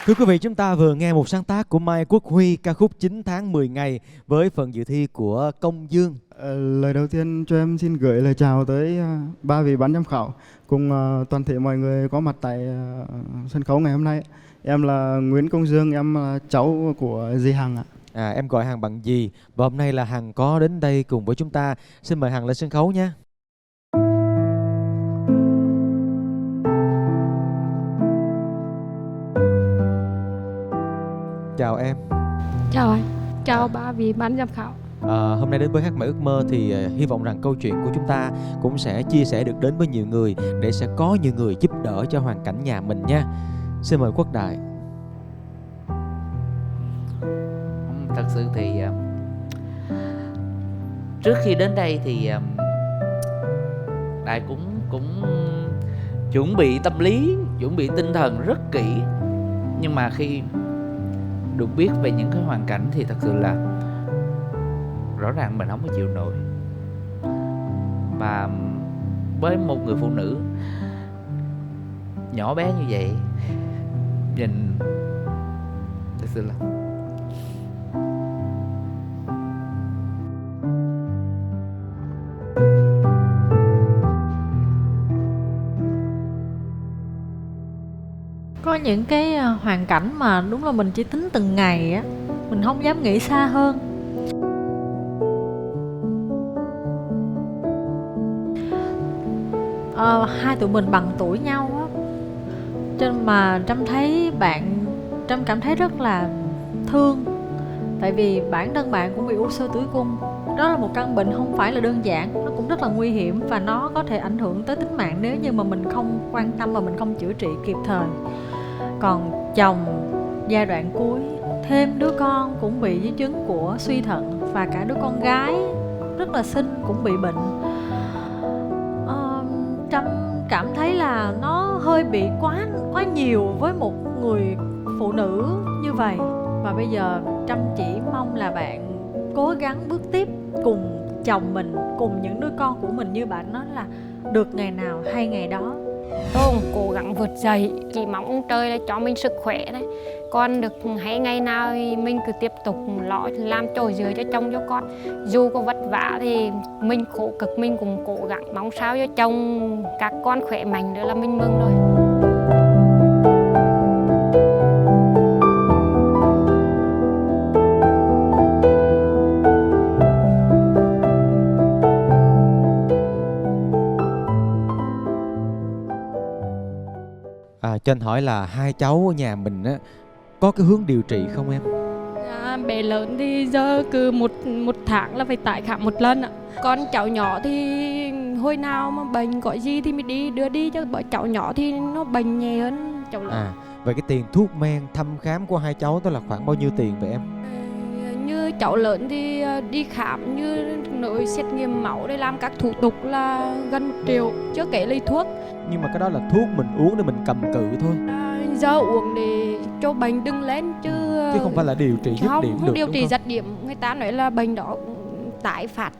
Thưa quý vị, chúng ta vừa nghe một sáng tác của Mai Quốc Huy, ca khúc 9 tháng 10 ngày với phần dự thi của Công Dương. Lời đầu tiên cho em xin gửi lời chào tới ba vị ban giám khảo cùng toàn thể mọi người có mặt tại sân khấu ngày hôm nay. Em là Nguyễn Công Dương, em là cháu của dì Hằng ạ. Em gọi Hằng bằng dì, và hôm nay là Hằng có đến đây cùng với chúng ta. Xin mời Hằng lên sân khấu nha. Chào em. Chào anh, chào ba vị ban giám khảo. Hôm nay đến với Hát Mãi Ước Mơ thì hy vọng rằng câu chuyện của chúng ta cũng sẽ chia sẻ được đến với nhiều người, để sẽ có nhiều người giúp đỡ cho hoàn cảnh nhà mình nha. Xin mời Quốc Đại. Thật sự thì trước khi đến đây thì Đại cũng chuẩn bị tâm lý, chuẩn bị tinh thần rất kỹ. Nhưng mà khi được biết về những cái hoàn cảnh thì thật sự là rõ ràng mình không có chịu nổi. Và với một người phụ nữ nhỏ bé như vậy, nhìn thật sự là có những cái hoàn cảnh mà đúng là mình chỉ tính từng ngày á, mình không dám nghĩ xa hơn. Hai tụi mình bằng tuổi nhau á, cho nên mà Trâm thấy Trâm cảm thấy rất là thương. Tại vì bản thân bạn cũng bị u xơ tử cung. Đó là một căn bệnh không phải là đơn giản, nó cũng rất là nguy hiểm, và nó có thể ảnh hưởng tới tính mạng nếu như mà mình không quan tâm và mình không chữa trị kịp thời. Còn chồng giai đoạn cuối, thêm đứa con cũng bị di chứng của suy thận, và cả đứa con gái rất là xinh cũng bị bệnh. Trâm cảm thấy là nó hơi bị quá nhiều với một người phụ nữ như vậy. Và bây giờ Trâm chỉ mong là bạn cố gắng bước tiếp cùng chồng mình cùng những đứa con của mình như bạn nói là được ngày nào hay ngày đó. Tôi cũng cố gắng vượt dậy, chỉ mong trời là cho mình sức khỏe đấy. Con được hay ngày nào thì mình cứ tiếp tục lo làm trồi dưới cho chồng cho con. Dù có vất vả thì mình khổ cực mình cũng cố gắng mong sao cho chồng các con khỏe mạnh nữa là mình mừng rồi. Cho anh hỏi là hai cháu ở nhà mình á có cái hướng điều trị không em? Bé lớn thì giờ cứ một tháng là phải tái khám một lần ạ. Con cháu nhỏ thì hồi nào mà bệnh gọi gì thì mình đi đưa đi, chứ bởi cháu nhỏ thì nó bệnh nhẹ hơn cháu lớn. Vậy cái tiền thuốc men thăm khám của hai cháu đó là khoảng bao nhiêu tiền vậy em? Như cháu lớn thì đi khám như nội xét nghiệm máu để làm các thủ tục là gần 1 triệu, chưa kể lấy thuốc. Nhưng mà cái đó là thuốc mình uống để mình cầm cự thôi. Giờ uống để cho bệnh đừng lên chứ không phải là điều trị dứt điểm không được, điều đúng trị không? dứt điểm. Người ta nói là bệnh đó tái phát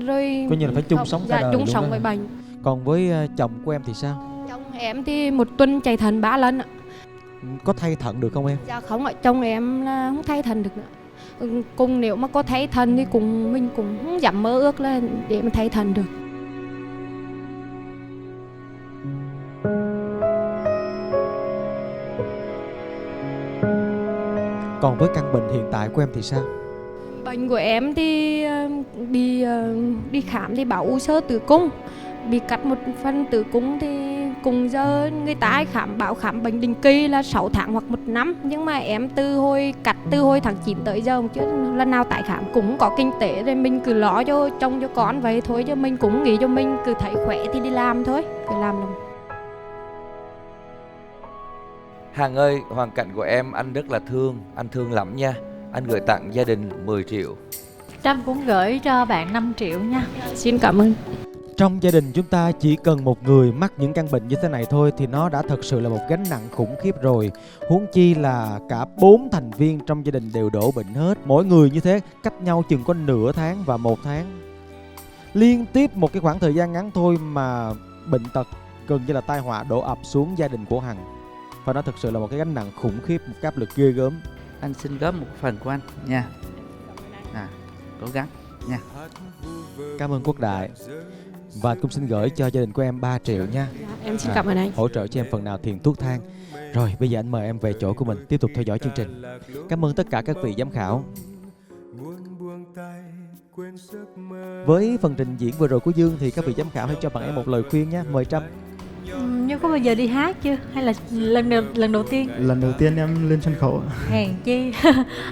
rồi Coi như là phải chung sống cả đời chung luôn sống đó. với bệnh. Còn với chồng của em thì sao? Chồng em thì 1 tuần chạy thận 3 lần ạ. Có thay thận được không em? Dạ không ạ, chồng em là không thay thận được nữa. Cùng nếu mà có thay thận thì mình cũng không dám mơ ước là để mà thay thận được. Còn với căn bệnh hiện tại của em thì sao? Bệnh của em thì đi khám thì bảo u xơ tử cung, bị cắt một phần tử cung thì cùng giờ người ta bảo khám bệnh định kỳ là 6 tháng hoặc 1 năm, nhưng mà em từ hồi tháng 9 tới giờ chứ lần nào tại khám cũng có kinh tế rồi mình cứ lo cho chồng cho con vậy thôi, chứ mình cũng nghĩ cho mình cứ thấy khỏe thì đi làm thôi, cứ làm được. Hằng ơi, hoàn cảnh của em anh rất là thương, anh thương lắm nha. Anh gửi tặng gia đình 10 triệu. Trâm cũng gửi cho bạn 5 triệu nha. Xin cảm ơn. Trong gia đình chúng ta chỉ cần một người mắc những căn bệnh như thế này thôi thì nó đã thật sự là một gánh nặng khủng khiếp rồi. Huống chi là cả 4 thành viên trong gia đình đều đổ bệnh hết. Mỗi người như thế cách nhau chừng có nửa tháng và 1 tháng. Liên tiếp một cái khoảng thời gian ngắn thôi mà bệnh tật gần như là tai họa đổ ập xuống gia đình của Hằng. Và nó thực sự là một cái gánh nặng khủng khiếp, một cái áp lực ghê gớm. Anh xin góp một phần của anh nha. Cố gắng nha. Cảm ơn Quốc Đại. Và cũng xin gửi cho gia đình của em 3 triệu nha. Em xin cảm ơn anh. Hỗ trợ cho em phần nào tiền thuốc thang. Rồi bây giờ anh mời em về chỗ của mình tiếp tục theo dõi chương trình. Cảm ơn tất cả các vị giám khảo. Với phần trình diễn vừa rồi của Dương thì các vị giám khảo hãy cho bạn em một lời khuyên nhé. Mời Trâm. Nhưng có bao giờ đi hát chưa? Hay là lần đầu tiên? Lần đầu tiên em lên sân khấu. Hèn chi.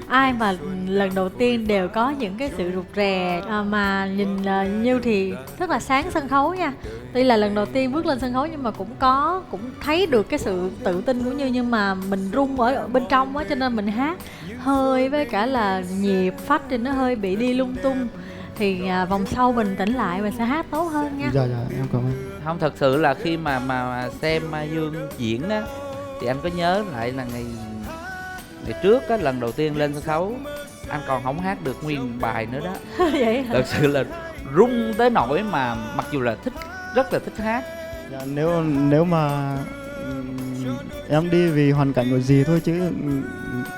Ai mà lần đầu tiên đều có những cái sự rụt rè, mà nhìn Như thì rất là sáng sân khấu nha. Tuy là lần đầu tiên bước lên sân khấu nhưng mà cũng thấy được cái sự tự tin của Như, nhưng mà mình run ở bên trong á, cho nên mình hát hơi với cả là nhịp phách thì nó hơi bị đi lung tung. Thì vòng sau bình tĩnh lại và sẽ hát tốt hơn nha. Dạ em cảm ơn. Không, thật sự là khi mà xem Dương diễn đó thì anh có nhớ lại là ngày trước á, lần đầu tiên lên sân khấu anh còn không hát được nguyên bài nữa đó. Vậy hả? Thật sự là rung tới nỗi mà mặc dù là rất là thích hát. Dạ, nếu mà em đi vì hoàn cảnh của gì thôi, chứ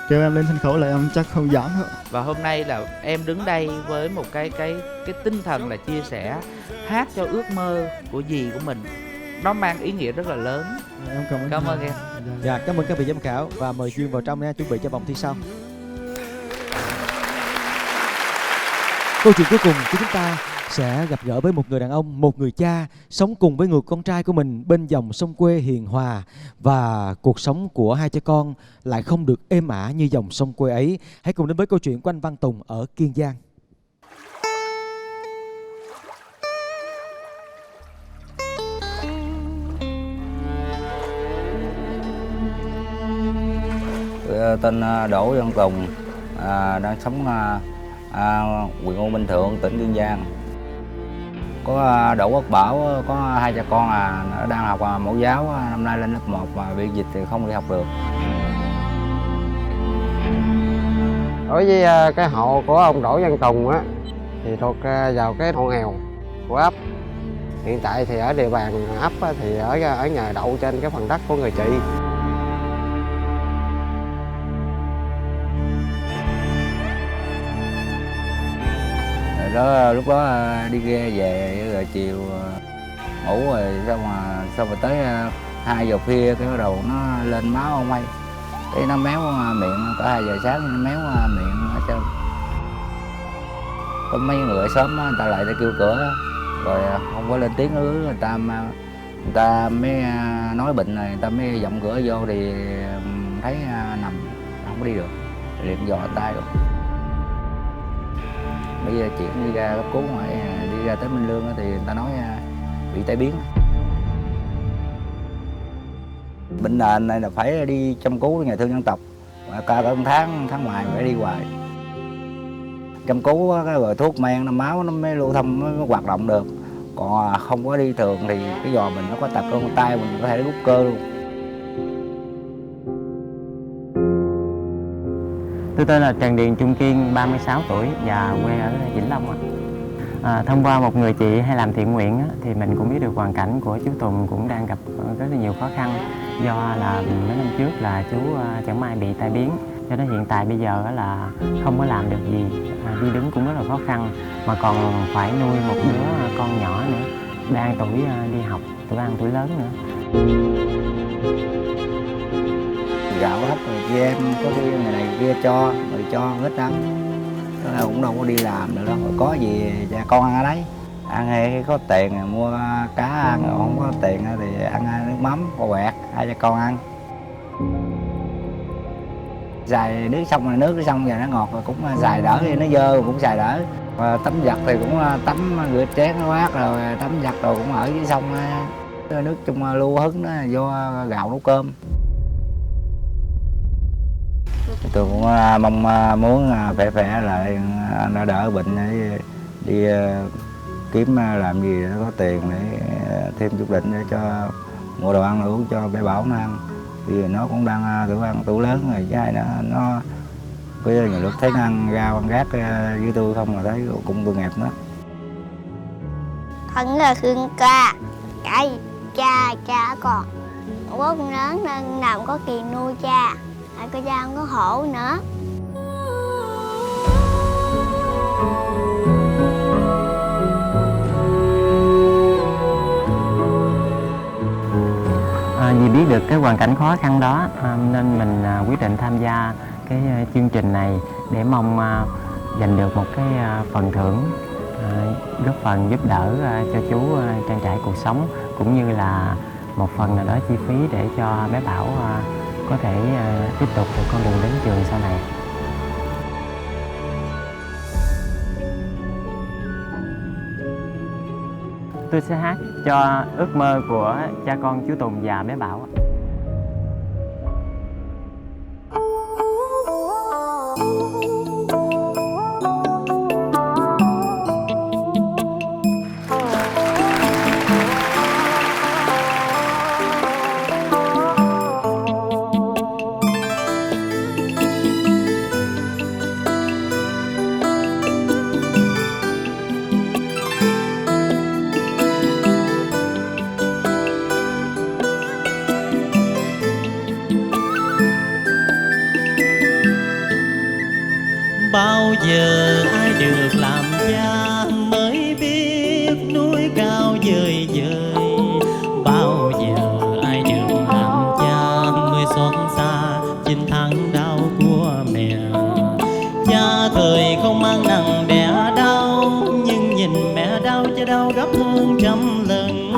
kêu em lên sân khấu là em chắc không dám nữa. Và hôm nay là em đứng đây với một cái tinh thần là chia sẻ hát cho ước mơ của dì của mình. Nó mang ý nghĩa rất là lớn. Em cảm ơn em. Dạ, cảm ơn các vị giám khảo và mời Dương vào trong nha, chuẩn bị cho vòng thi sau. Câu chuyện cuối cùng của chúng ta sẽ gặp gỡ với một người đàn ông, một người cha sống cùng với người con trai của mình bên dòng sông quê hiền hòa, và cuộc sống của hai cha con lại không được êm ả như dòng sông quê ấy. Hãy cùng đến với câu chuyện của anh Văn Tùng ở Kiên Giang. Tôi tên Đỗ Văn Tùng, đang sống huyện U Minh Thượng, tỉnh Kiên Giang. Có Đỗ Quốc Bảo, có hai cha con đang học mẫu giáo, năm nay lên lớp 1 mà bị dịch thì không đi học được. Đối với cái hộ của ông Đỗ Văn Tùng á, thì thì thuộc vào cái hộ nghèo của ấp. Hiện tại thì ở địa bàn ấp thì ở nhà đậu trên cái phần đất của người chị. Đó, lúc đó đi ghe về rồi chiều ngủ rồi xong rồi tới 2 giờ khuya cái bắt đầu nó lên máu không hay, cái nó méo miệng, cỡ 2 giờ sáng nó méo miệng hết trơn. Có mấy người sớm người ta lại ta kêu cửa rồi không có lên tiếng người ta mới nói bệnh rồi, người ta mới vọng cửa vô thì thấy nằm không có đi được, liền dò tay rồi. Bây giờ chuyển đi ra cấp cứu ngoài, đi ra tới Minh Lương thì người ta nói bị tai biến. Bệnh nền này là phải đi chăm cứu nhà thương dân tộc, cả tháng ngoài phải đi hoài. Chăm cứu cái rồi thuốc men nó máu nó mới lưu thông, nó mới hoạt động được. Còn không có đi thường thì cái giò mình nó có tật luôn, tay mình có thể rút cơ luôn. Tôi tên là Trần Điền Trung Kiên, 36 tuổi và quê ở Vĩnh Long. Thông qua một người chị hay làm thiện nguyện thì mình cũng biết được hoàn cảnh của chú Tùng cũng đang gặp rất là nhiều khó khăn, do là mấy năm trước là chú chẳng may bị tai biến, cho đến hiện tại bây giờ là không có làm được gì, đi đứng cũng rất là khó khăn, mà còn phải nuôi một đứa con nhỏ nữa, đang tuổi đi học, tuổi ăn tuổi lớn nữa. Gạo hấp rồi chị em có cái ngày này kia cho, rồi cho ít ăn, đó cũng đâu có đi làm được đâu, có gì cha con ăn ở đấy, ăn hay có tiền mua cá ăn, rồi không có tiền thì ăn nước mắm kho quẹt hai cha con ăn. Xài nước xong rồi nước xong rồi nó ngọt rồi cũng xài đỡ, thì nó dơ cũng xài đỡ. Và tắm giặt thì cũng tắm rửa chén nó quát, rồi tắm giặt rồi cũng ở dưới sông, nước chung lưu hứng nó vô gạo nấu cơm. Tôi cũng mong muốn khỏe lại, nó đỡ bệnh để đi kiếm làm gì để có tiền để thêm chút đỉnh để cho mua đồ ăn uống cho bé Bảo nó ăn. Vì nó cũng đang tuổi ăn tuổi lớn rồi, với nó có nhiều lúc thấy nó ăn rau ăn gác với tôi không là thấy cũng tội nghiệp nữa. Thân là Khương ca, cái cha còn bố con lớn nên nào có tiền nuôi cha, cô cha không có khổ nữa. Vì biết được cái hoàn cảnh khó khăn đó nên mình quyết định tham gia cái chương trình này để mong giành được một cái phần thưởng góp phần giúp đỡ cho chú trang trải cuộc sống, cũng như là một phần nào đó chi phí để cho bé Bảo có thể tiếp tục được con đường đến trường sau này. Tôi sẽ hát cho ước mơ của cha con chú Tùng và bé Bảo. Bao giờ ai được làm cha mới biết núi cao dời dời. Bao giờ ai được làm cha mới xót xa chinh thắng đau của mẹ. Cha thời không mang nặng đẻ đau, nhưng nhìn mẹ đau cha đau gấp hơn trăm lần.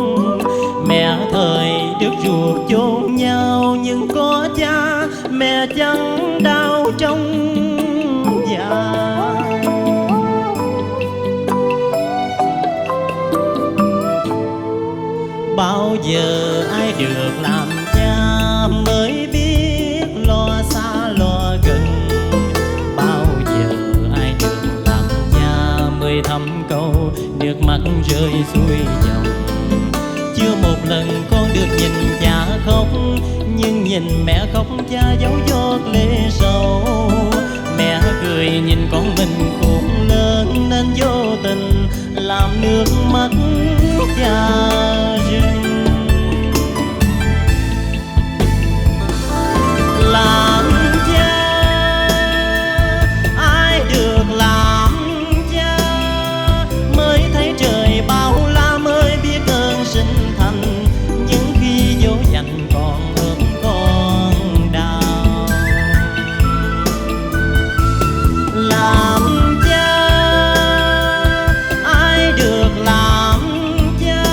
Mẹ thời đứt ruột chôn nhau, nhưng có cha mẹ chẳng đau trong bao giờ ai được làm cha mới biết lo xa lo gần. Bao giờ ai được làm cha mới thấm câu nước mắt rơi xuôi dòng. Chưa một lần con được nhìn cha khóc, nhưng nhìn mẹ khóc cha giấu giọt lệ sầu. Mẹ cười nhìn con mình khôn lớn nên nên vô tình làm nước mắt cha rưng. Làm cha ai được làm cha, mới thấy trời bao la, mới biết ơn sinh thành. Nhưng khi dỗ dành còn ôm con đau. Làm cha ai được làm cha,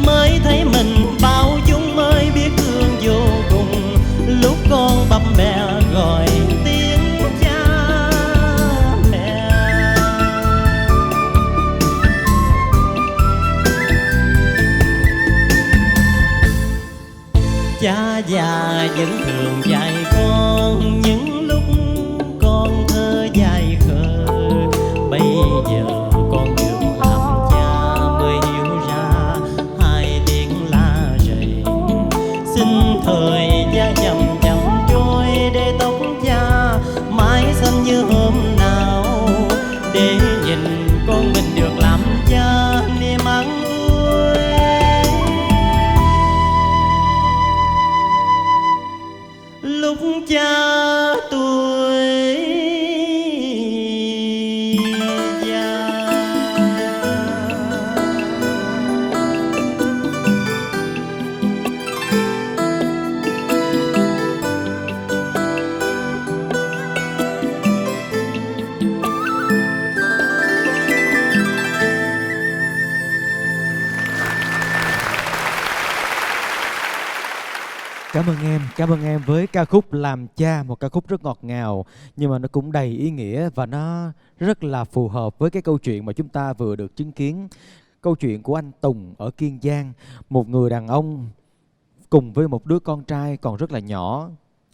mới thấy mình bao dung, mới biết thương vô cùng. Lúc con bập bẹ gọi tiếng cha mẹ, cha già vẫn thường dạy con những lúc con thơ dại khờ. Bây giờ con được làm cha mới hiểu ra hai tiếng la rầy. Xin thời gian chậm chậm trôi để tóc cha mãi xanh như hôm nào, để nhìn con mình được làm cha niềm an vui. Lúc cha tuổi già. Cảm ơn em với ca khúc Làm Cha, một ca khúc rất ngọt ngào nhưng mà nó cũng đầy ý nghĩa và nó rất là phù hợp với cái câu chuyện mà chúng ta vừa được chứng kiến. Câu chuyện của anh Tùng ở Kiên Giang, một người đàn ông cùng với một đứa con trai còn rất là nhỏ,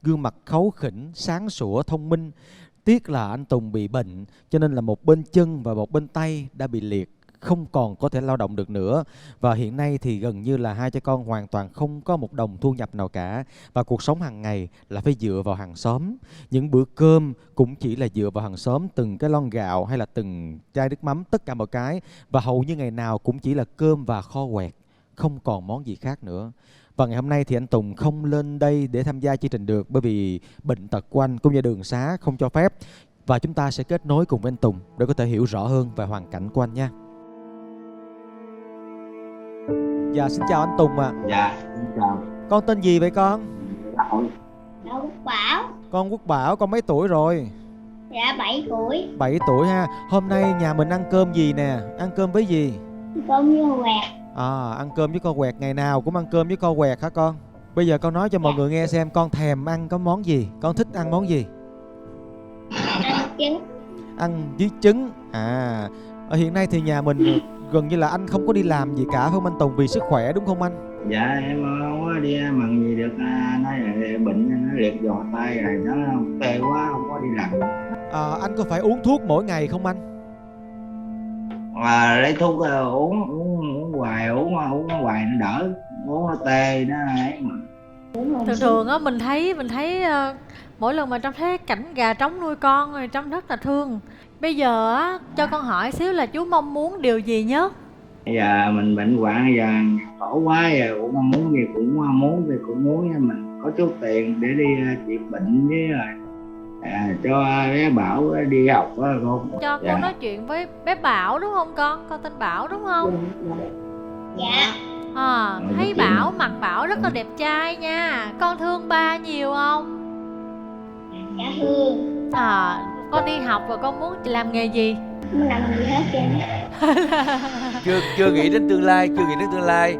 gương mặt kháu khỉnh, sáng sủa, thông minh. Tiếc là anh Tùng bị bệnh cho nên là một bên chân và một bên tay đã bị liệt, không còn có thể lao động được nữa. Và hiện nay thì gần như là hai cha con hoàn toàn không có một đồng thu nhập nào cả. Và cuộc sống hàng ngày là phải dựa vào hàng xóm. Những bữa cơm cũng chỉ là dựa vào hàng xóm, từng cái lon gạo hay là từng chai nước mắm, tất cả mọi cái. Và hầu như ngày nào cũng chỉ là cơm và kho quẹt, không còn món gì khác nữa. Và ngày hôm nay thì anh Tùng không lên đây để tham gia chương trình được, bởi vì bệnh tật của anh cũng như đường xá không cho phép. Và chúng ta sẽ kết nối cùng với anh Tùng để có thể hiểu rõ hơn về hoàn cảnh của anh nha. Dạ, xin chào anh Tùng ạ. Dạ, xin chào. Con tên gì vậy con? Dạ Quốc Bảo. Con Quốc Bảo, con mấy tuổi rồi? Dạ 7 tuổi. 7 tuổi ha. Hôm nay nhà mình ăn cơm gì nè? Ăn cơm với gì? Cơm với quẹt. À, ăn cơm với kho quẹt, ngày nào cũng ăn cơm với kho quẹt hả con? Bây giờ con nói cho mọi người nghe xem con thèm ăn có món gì? Con thích ăn món gì? Ăn trứng. Ăn với trứng. À, hiện nay thì nhà mình gần như là anh không có đi làm gì cả phải không anh Tùng, vì sức khỏe đúng không anh? Dạ em không có đi mần gì được, nói là bệnh nó liệt giò tay rồi, nó tê quá không có đi làm. Anh có phải uống thuốc mỗi ngày không anh? Lấy thuốc uống hoài, uống hoài nó đỡ, uống nó tê nó ấy mà. Thường thường á mình thấy mỗi lần mà Trâm thấy cảnh gà trống nuôi con rồi Trâm rất là thương. Bây giờ á cho con hỏi xíu là chú mong muốn điều gì nhất? Bây giờ mình bệnh hoạn, giờ khổ quá, giờ cũng muốn gì cũng muốn mình có chút tiền để đi trị bệnh với cho bé Bảo đi học đó con. Cho cô nói chuyện với bé Bảo đúng không con? Con tên Bảo đúng không? Dạ. Thấy Bảo, mặt Bảo rất là đẹp trai nha. Con thương ba nhiều không? Dạ thương. Con đi học và con muốn làm nghề gì? Không làm gì hết trơn. Chưa nghĩ đến tương lai.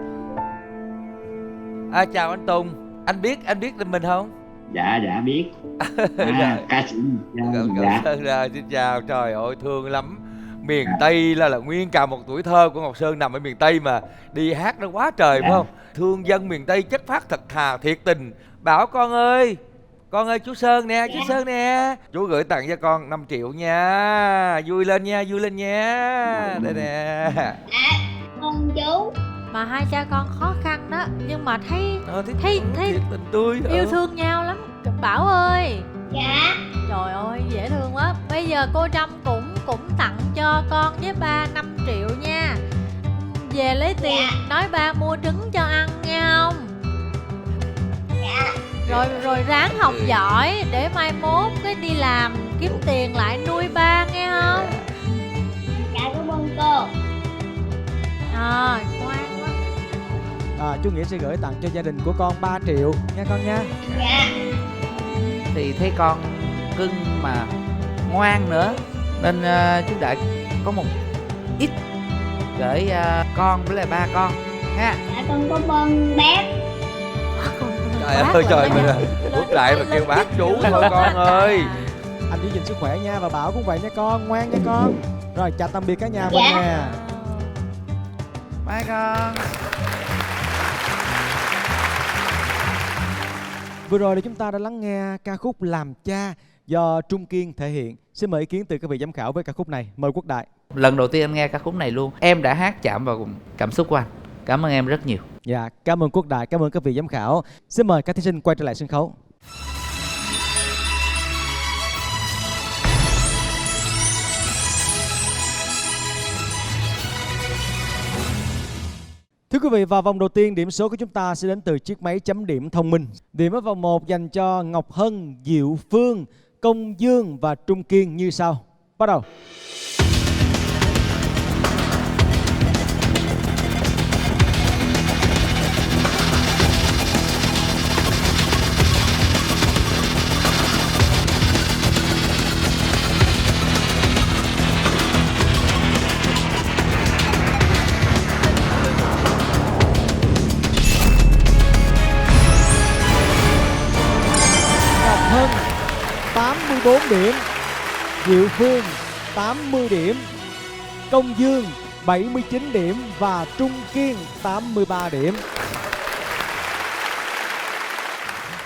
Chào anh Tùng, anh biết tên mình không? Dạ biết. Ca sĩ. Dạ. Xin chào, trời ơi thương lắm. Miền Tây là nguyên cả một tuổi thơ của Ngọc Sơn nằm ở miền Tây mà đi hát nó quá trời phải không? Thương dân miền Tây chất phát thật thà thiệt tình. Bảo con ơi, chú Sơn nè, chú gửi tặng cho con 5 triệu nha. Vui lên nha. Đây nè. Con chú. Mà hai cha con khó khăn đó, nhưng mà thấy tình tươi yêu thương nhau lắm. Bảo ơi. Dạ. Trời ơi dễ thương quá. Bây giờ cô Trâm cũng cũng tặng cho con với ba 5 triệu nha. Về lấy tiền nói ba mua trứng cho ăn nghe không? Rồi ráng học giỏi để mai mốt cái đi làm kiếm tiền lại nuôi ba nghe không? Dạ cảm ơn cô. Ngoan quá. Chú Nghĩa sẽ gửi tặng cho gia đình của con 3 triệu nha con nha. Dạ. Thì thấy con cưng mà ngoan nữa nên chú đã có một ít gửi con với lại ba con ha. Dạ con có con bé. Trời ơi trời, mình bước lại mà kêu bác chú thôi con ơi. Anh giữ gìn sức khỏe nha, và Bảo cũng vậy nha con, ngoan nha con. Rồi chào tạm biệt cả nhà mình nè. Bye con. Vừa rồi thì chúng ta đã lắng nghe ca khúc Làm Cha do Trung Kiên thể hiện. Xin mời ý kiến từ các vị giám khảo với ca khúc này. Mời Quốc Đại. Lần đầu tiên anh nghe ca khúc này luôn, em đã hát chạm vào cảm xúc của anh. Cảm ơn em rất nhiều. Dạ, cảm ơn Quốc Đại, cảm ơn các vị giám khảo. Xin mời các thí sinh quay trở lại sân khấu. Thưa quý vị, vào vòng đầu tiên, điểm số của chúng ta sẽ đến từ chiếc máy chấm điểm thông minh. Điểm ở vòng 1 dành cho Ngọc Hân, Diệu Phương, Công Dương và Trung Kiên như sau. Bắt đầu. Ngọc Hân 84 điểm, Diệu Phương 80 điểm, Công Dương 79 điểm và Trung Kiên 83 điểm.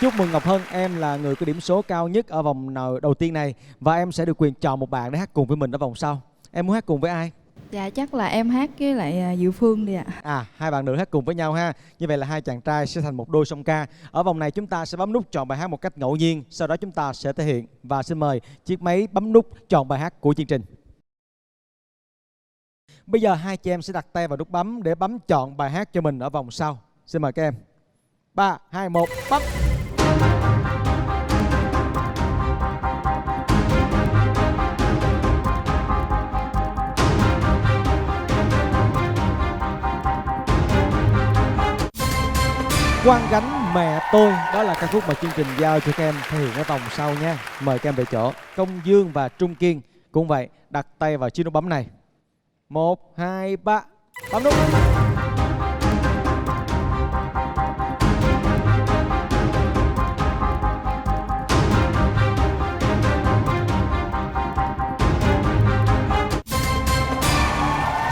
Chúc mừng Ngọc Hân, em là người có điểm số cao nhất ở vòng đầu tiên này và em sẽ được quyền chọn một bạn để hát cùng với mình ở vòng sau. Em muốn hát cùng với ai? Dạ chắc là em hát với lại Diệu Phương đi ạ. Hai bạn nữ hát cùng với nhau ha. Như vậy là hai chàng trai sẽ thành một đôi song ca. Ở vòng này chúng ta sẽ bấm nút chọn bài hát một cách ngẫu nhiên, sau đó chúng ta sẽ thể hiện. Và xin mời chiếc máy bấm nút chọn bài hát của chương trình. Bây giờ hai chị em sẽ đặt tay vào nút bấm để bấm chọn bài hát cho mình ở vòng sau. Xin mời các em. 3, 2, 1, bấm. Quang gánh mẹ tôi, đó là ca khúc mà chương trình giao cho các em thể hiện ở vòng sau nha. Mời các em về chỗ. Công Dương và Trung Kiên cũng vậy, đặt tay vào chiếc nút bấm này. 1, 2, 3, bấm nút.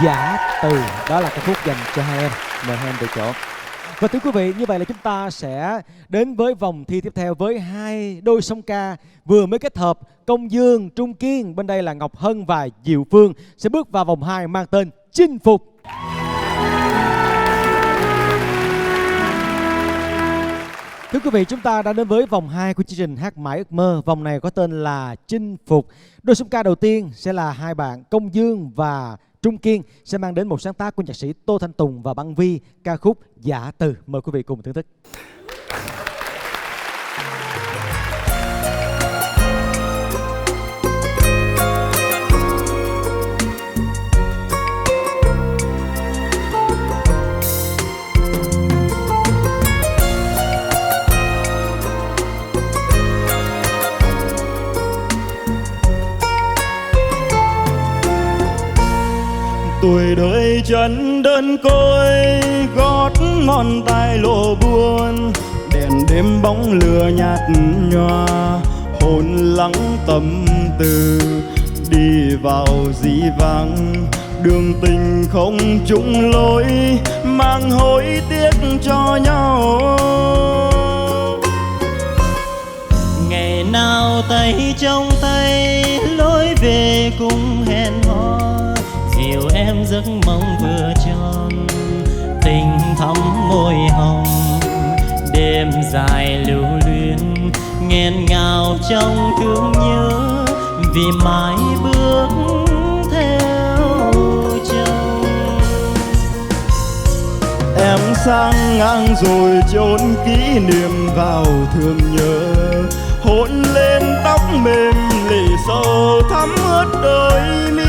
Giả Từ, đó là ca khúc dành cho hai em. Mời hai em về chỗ. Và thưa quý vị, như vậy là chúng ta sẽ đến với vòng thi tiếp theo với hai đôi song ca vừa mới kết hợp. Công Dương, Trung Kiên, bên đây là Ngọc Hân và Diệu Phương sẽ bước vào vòng 2 mang tên Chinh Phục. Thưa quý vị, chúng ta đã đến với vòng 2 của chương trình Hát Mãi Ước Mơ. Vòng này có tên là Chinh Phục. Đôi song ca đầu tiên sẽ là hai bạn Công Dương và Trung Kiên sẽ mang đến một sáng tác của nhạc sĩ Tô Thanh Tùng và Băng Vi, ca khúc Giả Từ. Mời quý vị cùng thưởng thức. Tuổi đời chân đơn côi, gót ngón tay lộ buồn, đèn đêm bóng lửa nhạt nhòa, hồn lắng tâm tư, đi vào dĩ vãng, đường tình không chung lối, mang hối tiếc cho nhau. Ngày nào tay trong tay, lối về cùng hẹn hò, dìu em giấc mong vừa tròn, tình thắm môi hồng, đêm dài lưu luyến, nghẹn ngào trong thương nhớ, vì mãi bước sang ngang rồi chôn kỷ niệm vào thương nhớ, hôn lên tóc mềm lệ sầu thắm ướt đôi mi.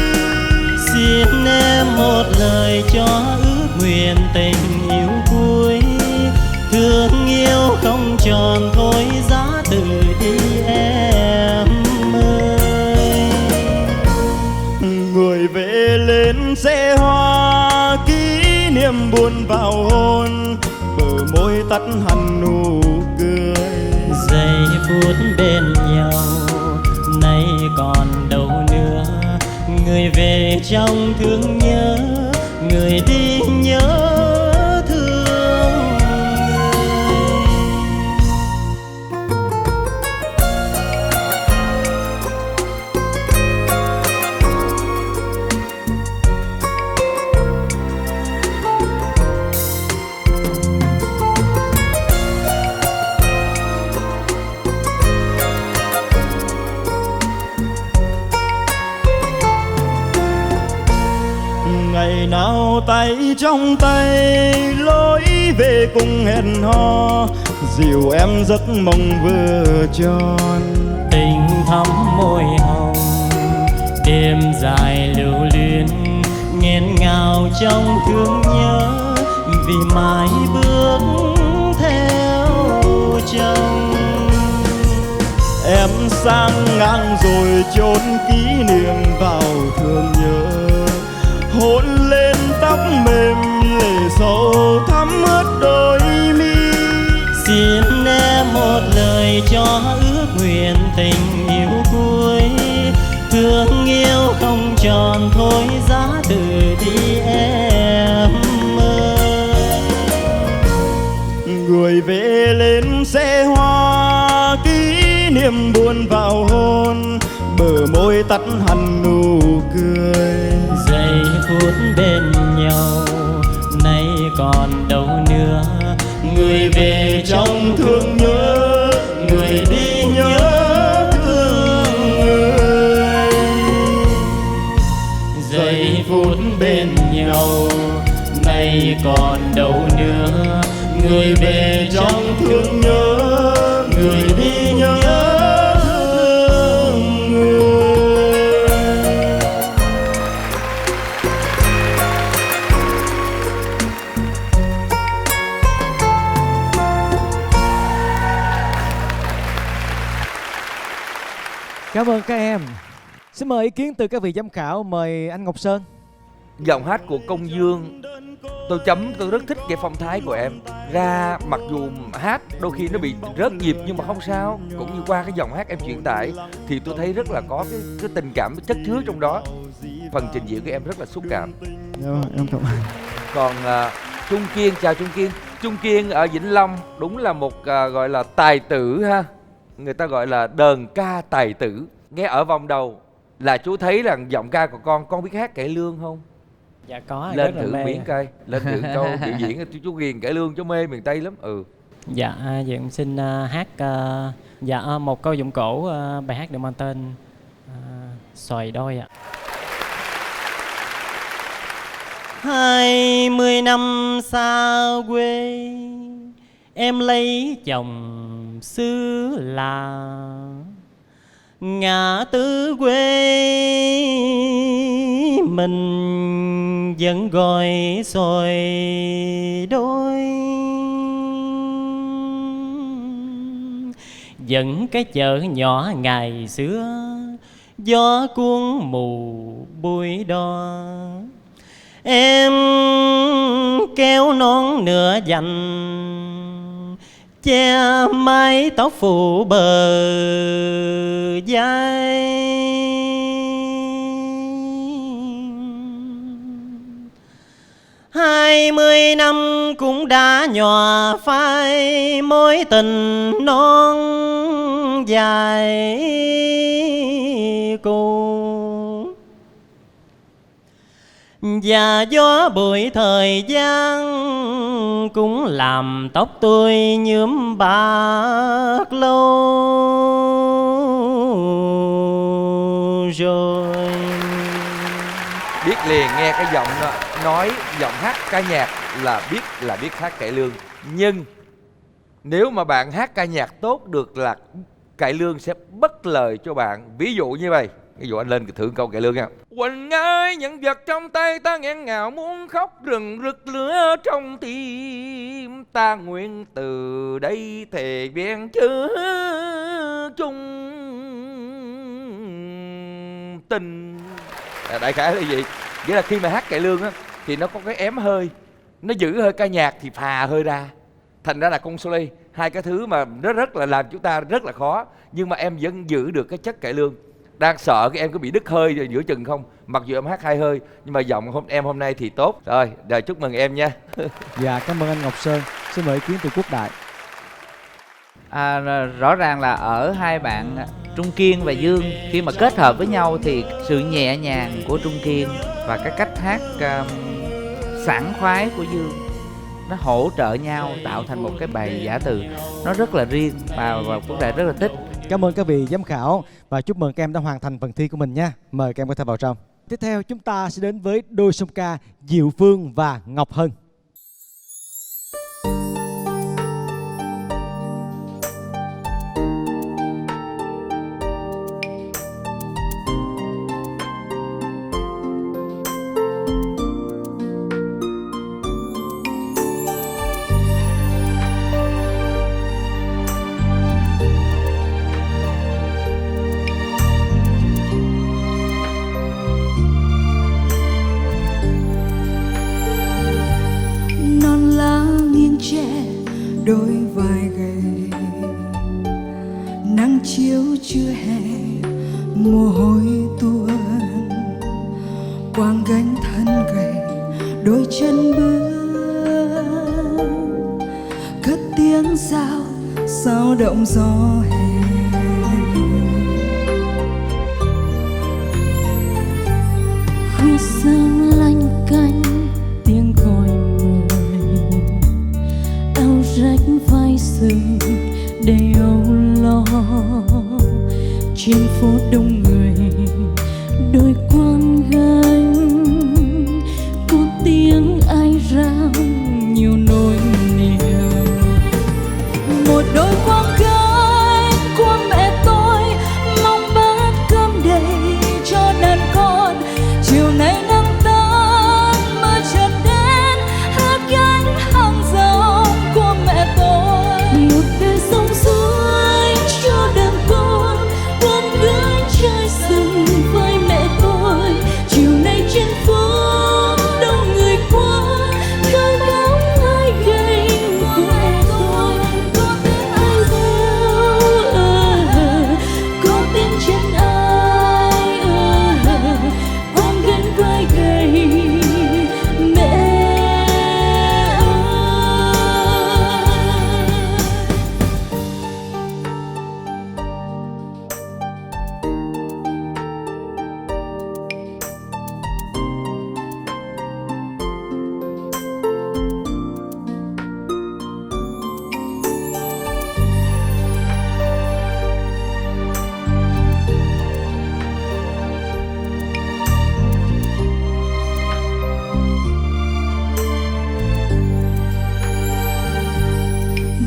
Xin em một lời cho ước nguyện tình yêu cuối, thương yêu không tròn thôi giá từ đi em ơi. Người về lên xe hoa kỷ niệm buồn vào hôn, bờ môi tắt hẳn nụ cười. Giây phút bên nhau nay còn đâu nữa, người về trong thương nhớ, người đi nhớ thương Ngày nào tay trong tay lối về cùng hẹn hò, dìu em giấc mộng vừa tròn. tình thắm môi hồng, đêm dài lưu luyến nghẹn ngào trong thương nhớ, vì mãi bước theo chồng. Em sang ngang rồi chôn kỷ niệm vào thương nhớ, hôn lên tóc mềm lệ sầu thắm ướt đôi mi. Xin em một lời cho ước nguyện tình yêu cuối, thương yêu không tròn thôi giá từ đi em ơi. Người về lên xe hoa kỷ niệm buồn vào hôn, bờ môi tắt hẳn nụ cười. Giây phút bên nhau nay còn đâu nữa, người về trong thương nhớ, người đi nhớ thương người. Giây phút bên nhau nay còn đâu nữa, người về trong thương nhớ, người đi nhớ thương người. Cảm ơn các em. Xin mời ý kiến từ các vị giám khảo. Mời anh Ngọc Sơn. Giọng hát của Công Dương tôi rất thích cái phong thái của em. Ra mặc dù hát đôi khi nó bị rớt nhịp nhưng mà không sao. Cũng như qua cái giọng hát em truyền tải thì tôi thấy rất là có cái tình cảm chất chứa trong đó. Phần trình diễn của em rất là xúc cảm. Em cảm ơn. Còn Trung Kiên, chào Trung Kiên. Trung Kiên ở Vĩnh Long đúng là một gọi là tài tử ha. Người ta gọi là đờn ca tài tử. Nghe ở vòng đầu là chú thấy rằng giọng ca của con biết hát cải lương không? Dạ có. Lên thử miếng coi, lên thử câu biểu diễn chú ghiền cải lương, chú mê miền Tây lắm. Dạ em xin hát một câu giọng cổ, bài hát được mang tên Xoài Đôi ạ. 20 năm xa quê, em lấy chồng xứ lạ, ngã tư quê mình vẫn gọi xoài đôi. Vẫn cái chợ nhỏ ngày xưa, gió cuốn mù bụi đo, em kéo nón nửa dành, che mái tóc phủ bờ vai. 20 năm cũng đã nhòa phai, mối tình non dài cũ. Và gió bụi thời gian cũng làm tóc tôi nhuốm bạc lâu rồi. Biết liền nghe cái giọng đó, nói giọng hát ca nhạc là biết hát cải lương, nhưng nếu mà bạn hát ca nhạc tốt được là cải lương sẽ bất lợi cho bạn. Ví dụ như vậy, ví dụ anh lên thử câu cải lương nha. Quỳnh ơi, những vật trong tay ta nghẹn ngào muốn khóc, rừng rực lửa trong tim ta, nguyện từ đây thề vẹn chữ chung tình. Đại khái là gì? Nghĩa là khi mà hát cải lương á thì nó có cái ém hơi, nó giữ hơi ca nhạc thì phà hơi ra, thành ra là con soli, hai cái thứ mà nó rất là làm chúng ta rất là khó. Nhưng mà em vẫn giữ được cái chất cải lương. Đang sợ cái em có bị đứt hơi giữa chừng không, mặc dù em hát hai hơi nhưng mà giọng em hôm nay thì tốt rồi. Đời chúc mừng em nha. Dạ, cảm ơn anh Ngọc Sơn. Xin mời ý kiến từ Quốc Đại. Rõ ràng là ở hai bạn Trung Kiên và Dương, khi mà kết hợp với nhau thì sự nhẹ nhàng của Trung Kiên và cái cách hát sảng khoái của Dương nó hỗ trợ nhau tạo thành một cái bài giả từ nó rất là riêng và Quốc Đại rất là thích. Cảm ơn các vị giám khảo và chúc mừng các em đã hoàn thành phần thi của mình nha. Mời các em có thể vào trong. Tiếp theo chúng ta sẽ đến với đôi song ca Diệu Phương và Ngọc Hân. đôi vai gầy, nắng chiếu chưa hè mồ hôi tuôn, quàng gánh thân gầy đôi chân bước, cất tiếng sao động gió hè. Khuya sớm lanh canh tiếng gọi người, áo rách vai rừng đầy âu lo. Trên phố đông người đôi quan gánh, có tiếng ai rao nhiều nỗi niềm. Một đôi quang gánh của mẹ tôi mong bát cơm đầy cho đàn con. Chiều nay nắng tan mưa chợt đến, hát gánh hàng rong của mẹ tôi. Một đời sông suối cho đàn con, quang gánh trái rừng với mẹ tôi. Chiều nay trên phố đông người qua, khơi bóng ai gầy của mẹ tôi. Có tiếng ai reo, có tiếng chân ai quang gánh vai gầy mẹ ơi.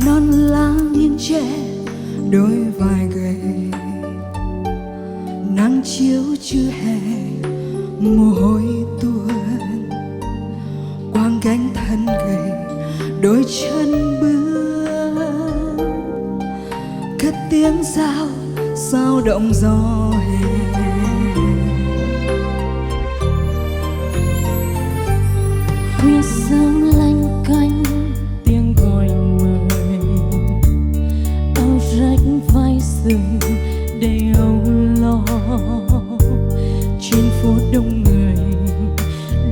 Non lá nghiêng tre đôi vai gầy, nắng chiếu chưa hè mồ hôi tuôn, quang gánh thân gầy đôi chân bước, cất tiếng sao động gió hè. Khuya sớm lanh canh tiếng gọi người, áo rách vai rừng đầy âu lo. Trên phố đông người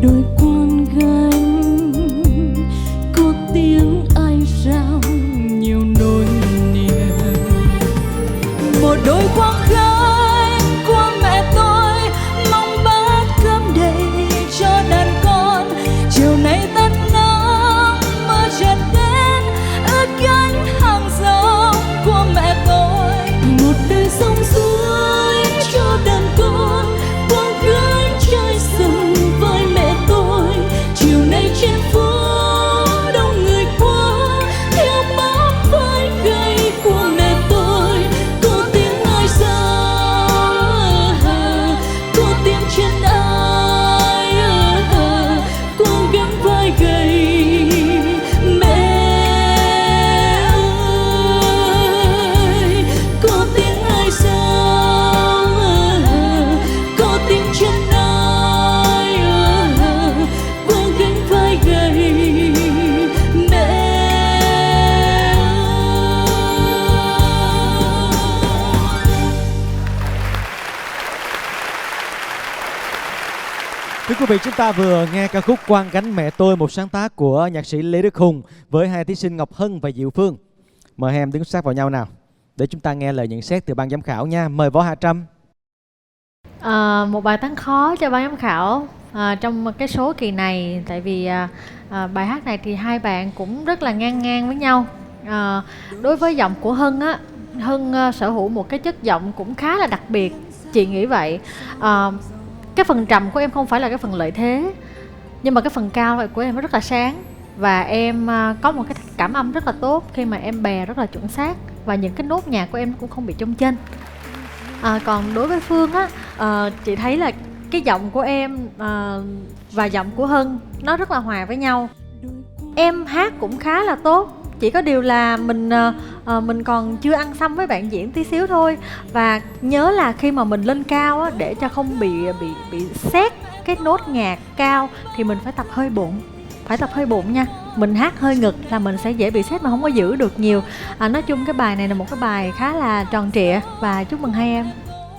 đôi quan gánh, có tiếng ai rao nhiều nỗi niềm. Một đôi quang gánh của mẹ tôi mong bát cơm đầy cho đàn con. Chiều nay tắt nắng mưa chợt đến, ướt gánh hàng rong của mẹ tôi. Một đời sông suối cho đàn con, quang gánh trái rừng với mẹ tôi. Chiều nay trên phố Thưa quý vị, chúng ta vừa nghe ca khúc Quang Gánh Mẹ Tôi, một sáng tác của nhạc sĩ Lê Đức Hùng với hai thí sinh Ngọc Hân và Diệu Phương. Mời hai em đứng sát vào nhau nào để chúng ta nghe lời nhận xét từ ban giám khảo nha. Mời Võ Hà Trâm. Một bài toán khó cho ban giám khảo trong cái số kỳ này, tại vì bài hát này thì hai bạn cũng rất là ngang ngang với nhau. Đối với giọng của Hân á, Hân sở hữu một cái chất giọng cũng khá là đặc biệt, chị nghĩ vậy. Cái phần trầm của em không phải là cái phần lợi thế, nhưng mà cái phần cao của em rất là sáng, và em có một cái cảm âm rất là tốt khi mà em bè rất là chuẩn xác, và những cái nốt nhạc của em cũng không bị chông chênh. Còn đối với Phương á, chị thấy là cái giọng của em và giọng của Hân nó rất là hòa với nhau. Em hát cũng khá là tốt, chỉ có điều là mình còn chưa ăn xăm với bạn diễn tí xíu thôi. Và nhớ là khi mà mình lên cao á, để cho không bị xét cái nốt nhạc cao thì mình phải tập hơi bụng. Phải tập hơi bụng nha. Mình hát hơi ngực là mình sẽ dễ bị xét mà không có giữ được nhiều. Nói chung cái bài này là một cái bài khá là tròn trịa, và chúc mừng hai em.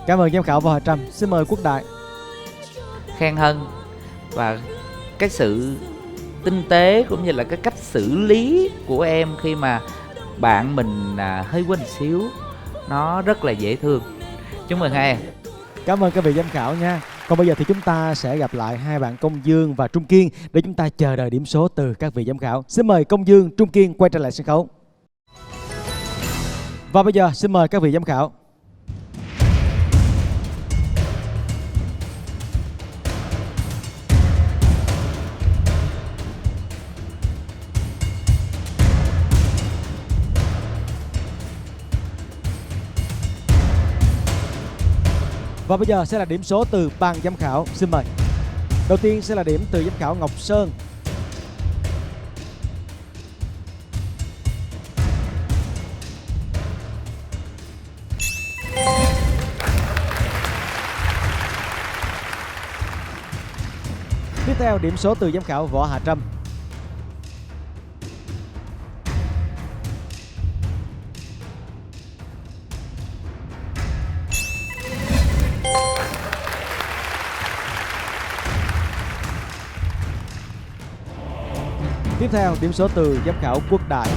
Cảm ơn giám khảo Võ Hà Trâm. Xin mời Quốc Đại. Khen Hân và cái sự tinh tế cũng như là cái cách xử lý của em khi mà bạn mình hơi quên xíu, nó rất là dễ thương. Chúc mừng hai em. Cảm ơn các vị giám khảo nha. Còn bây giờ thì chúng ta sẽ gặp lại hai bạn Công Dương và Trung Kiên để chúng ta chờ đợi điểm số từ các vị giám khảo. Xin mời Công Dương, Trung Kiên quay trở lại sân khấu. Và bây giờ xin mời các vị giám khảo. Và bây giờ sẽ là điểm số từ ban giám khảo. Xin mời. Đầu tiên sẽ là điểm từ giám khảo Ngọc Sơn. Tiếp theo điểm số từ giám khảo Võ Hà Trâm. Tiếp theo điểm số từ giám khảo Quốc Đại.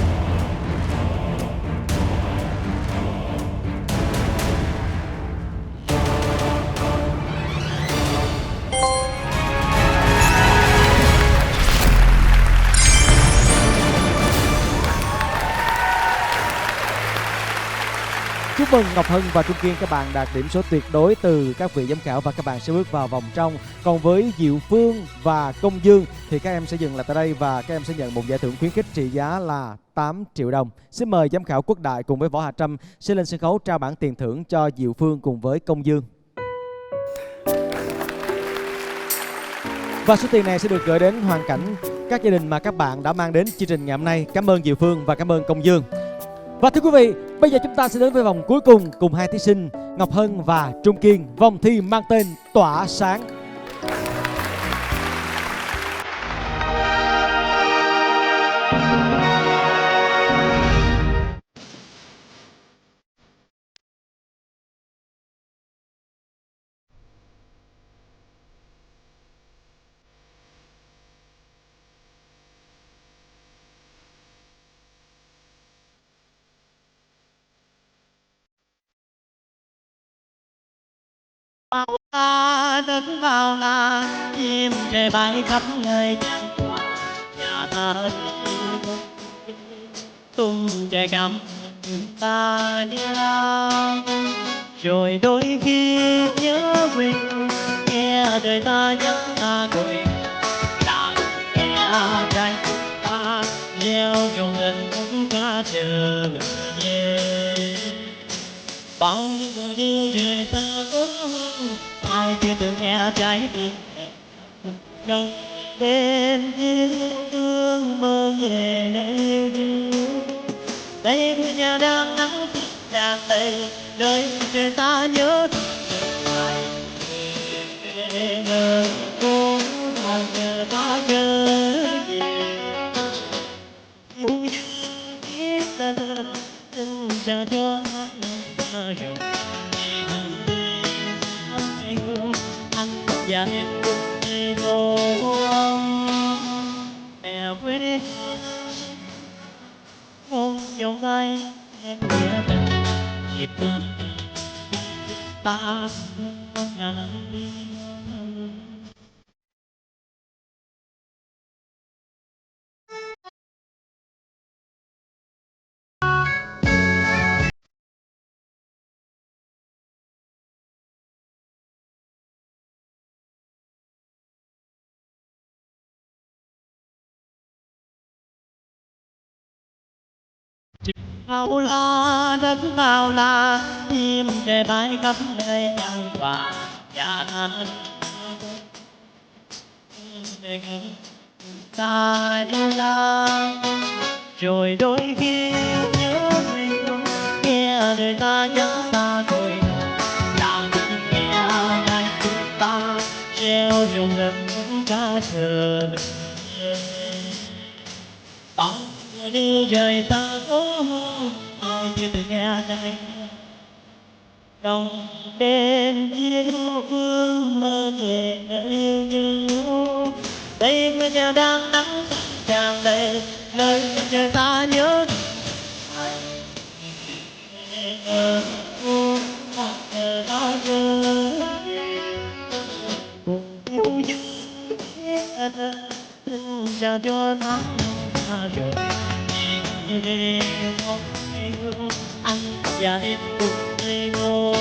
Chúc mừng Ngọc Hân và Trung Kiên, các bạn đạt điểm số tuyệt đối từ các vị giám khảo và các bạn sẽ bước vào vòng trong. Còn với Diệu Phương và Công Dương thì các em sẽ dừng lại tại đây và các em sẽ nhận một giải thưởng khuyến khích trị giá là 8 triệu đồng. Xin mời giám khảo Quốc Đại cùng với Võ Hà Trâm sẽ lên sân khấu trao bảng tiền thưởng cho Diệu Phương cùng với Công Dương. Và số tiền này sẽ được gửi đến hoàn cảnh các gia đình mà các bạn đã mang đến chương trình ngày hôm nay. Cảm ơn Diệu Phương và cảm ơn Công Dương. Và thưa quý vị, bây giờ chúng ta sẽ đến với vòng cuối cùng cùng hai thí sinh Ngọc Hân và Trung Kiên. Vòng thi mang tên Tỏa Sáng. Bao la đất bao la, chim trời bay khắp nơi chẳng qua nhà ta tung trời cầm ta đi lao. Rồi đôi khi nhớ quên, nghe đời ta nhắc ta cười, đã nghe trái ta gieo trong tình ta chờ về. Bao nhiêu đời ta có ai chưa từng nghe trái tim nâng đến thương mơ về đây đây nhà đang nắng tràn đầy nơi trời ta nhớ ngày ngờ cô hàng ngờ ta chờ gì muốn biết ta chờ cho anh và em tay em nhớ về nhịp bước ta bao la đất bao la im để bãi khắp nơi đang và nhà anh ta đi ra rồi đôi khi nhớ mình nghe đời ta nhớ ta thôi làm nghe ngày chúng ta treo trong ngân ca thờ bóng đi trời ta có ai chưa từng nghe đây đồng đêm yêu phương mơ về nơi đây mới nhà đang nắng tràn đầy nơi trời ta nhớ chào cho nắng trời anh và em cùng đi ngô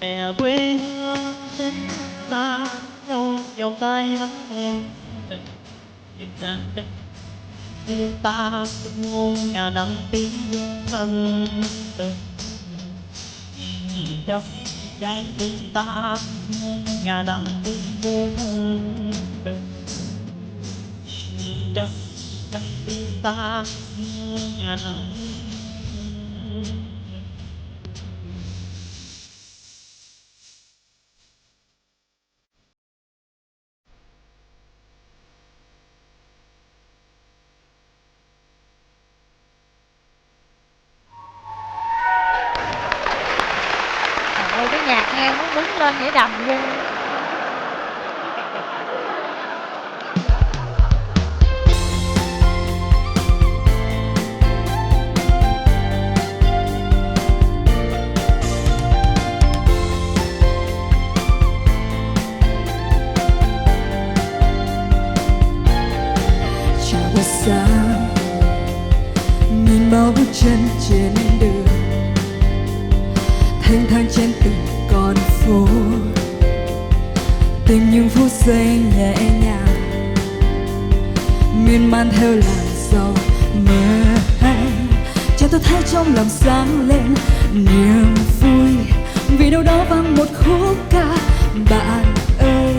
mẹ quê hương ta trong vòng tay nắng ta ngôn nhà nắng tiếng thân trong trái tim ta nhà nắng tiếng thân trong trái tim ta nhà nắng. Ôi cái nhạc nghe muốn đứng lên nhảy đầm ghê. Chào buổi sáng nhìn bao bước chân trên đường thanh thang trên từng con phố tìm những phút giây nhẹ nhàng miên man theo làn gió mơ hay cho tôi thấy trong lòng sáng lên niềm vui vì đâu đó vang một khúc ca bạn ơi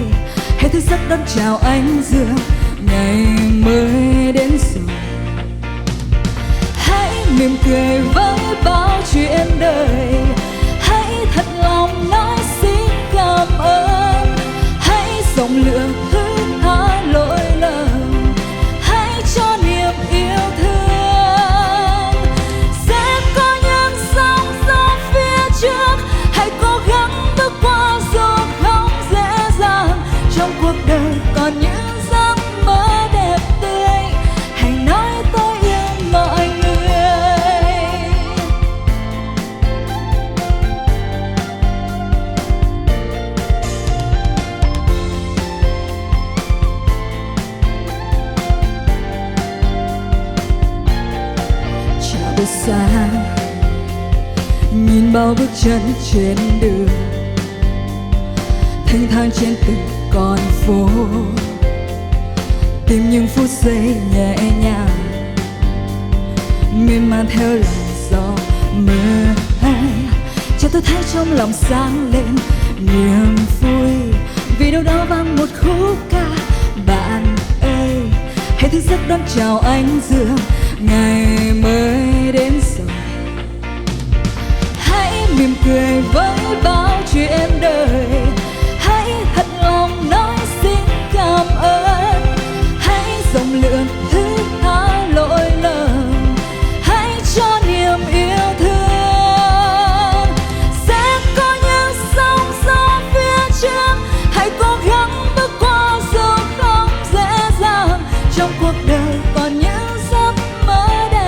hãy thức giấc đón chào ánh dương ngày mới đến rồi hãy mỉm cười với bao chuyện đời hãy thật lòng nói xin cảm ơn hãy rộng lượng thứ tha lỗi lầm hãy cho niềm yêu thương sẽ có những sóng gió phía trước hãy cố gắng bước qua dù không dễ dàng trong cuộc đời còn những giấc mơ đẹp tươi hãy nói tôi yêu mọi người. Chào buổi sáng nhìn bao bước chân trên đường thanh thang trên từng con phố tìm những phút giây nhẹ nhàng miên man theo làn gió mơ hay cho tôi thấy trong lòng sáng lên niềm vui vì đâu đó vang một khúc ca bạn ơi hãy thức giấc đón chào ánh dương ngày mới đến rồi hãy mỉm cười với bao chuyện đời hãy thật lòng nói xin cảm ơn hãy rộng lượng thứ tha lỗi lầm hãy cho niềm yêu thương sẽ có những sóng gió phía trước hãy cố gắng bước qua dù không dễ dàng trong cuộc đời còn những giấc mơ đẹp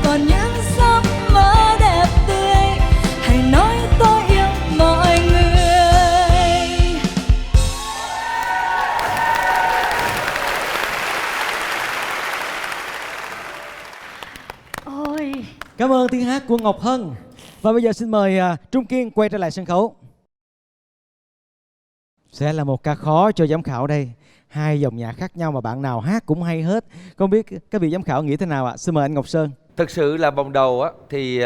còn những giấc mơ đẹp tươi. Hãy nói tôi yêu mọi người. Ôi, Cảm ơn tiếng hát của Ngọc Hân. Và bây giờ xin mời Trung Kiên quay trở lại sân khấu. Sẽ là một ca khó cho giám khảo đây. Hai dòng nhạc khác nhau mà bạn nào hát cũng hay hết. Không biết các vị giám khảo nghĩ thế nào ạ? Xin mời anh Ngọc Sơn. Thực sự là vòng đầu á thì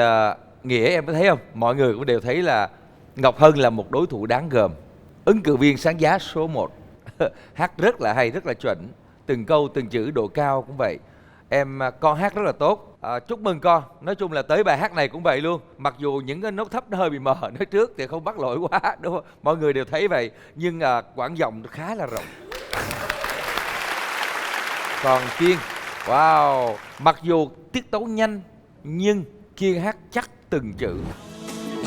Nghĩa em có thấy không? Mọi người cũng đều thấy là Ngọc Hân là một đối thủ đáng gờm. Ứng cử viên sáng giá số 1. Hát rất là hay, rất là chuẩn. Từng câu, từng chữ độ cao cũng vậy. Con hát rất là tốt. Chúc mừng con. Nói chung là tới bài hát này cũng vậy luôn. Mặc dù những cái nốt thấp nó hơi bị mờ, nói trước thì không bắt lỗi quá, đúng không? Mọi người đều thấy vậy. Nhưng quãng giọng khá là rộng. Còn Kiên, wow, mặc dù tiết tấu nhanh nhưng Kiên hát chắc từng chữ.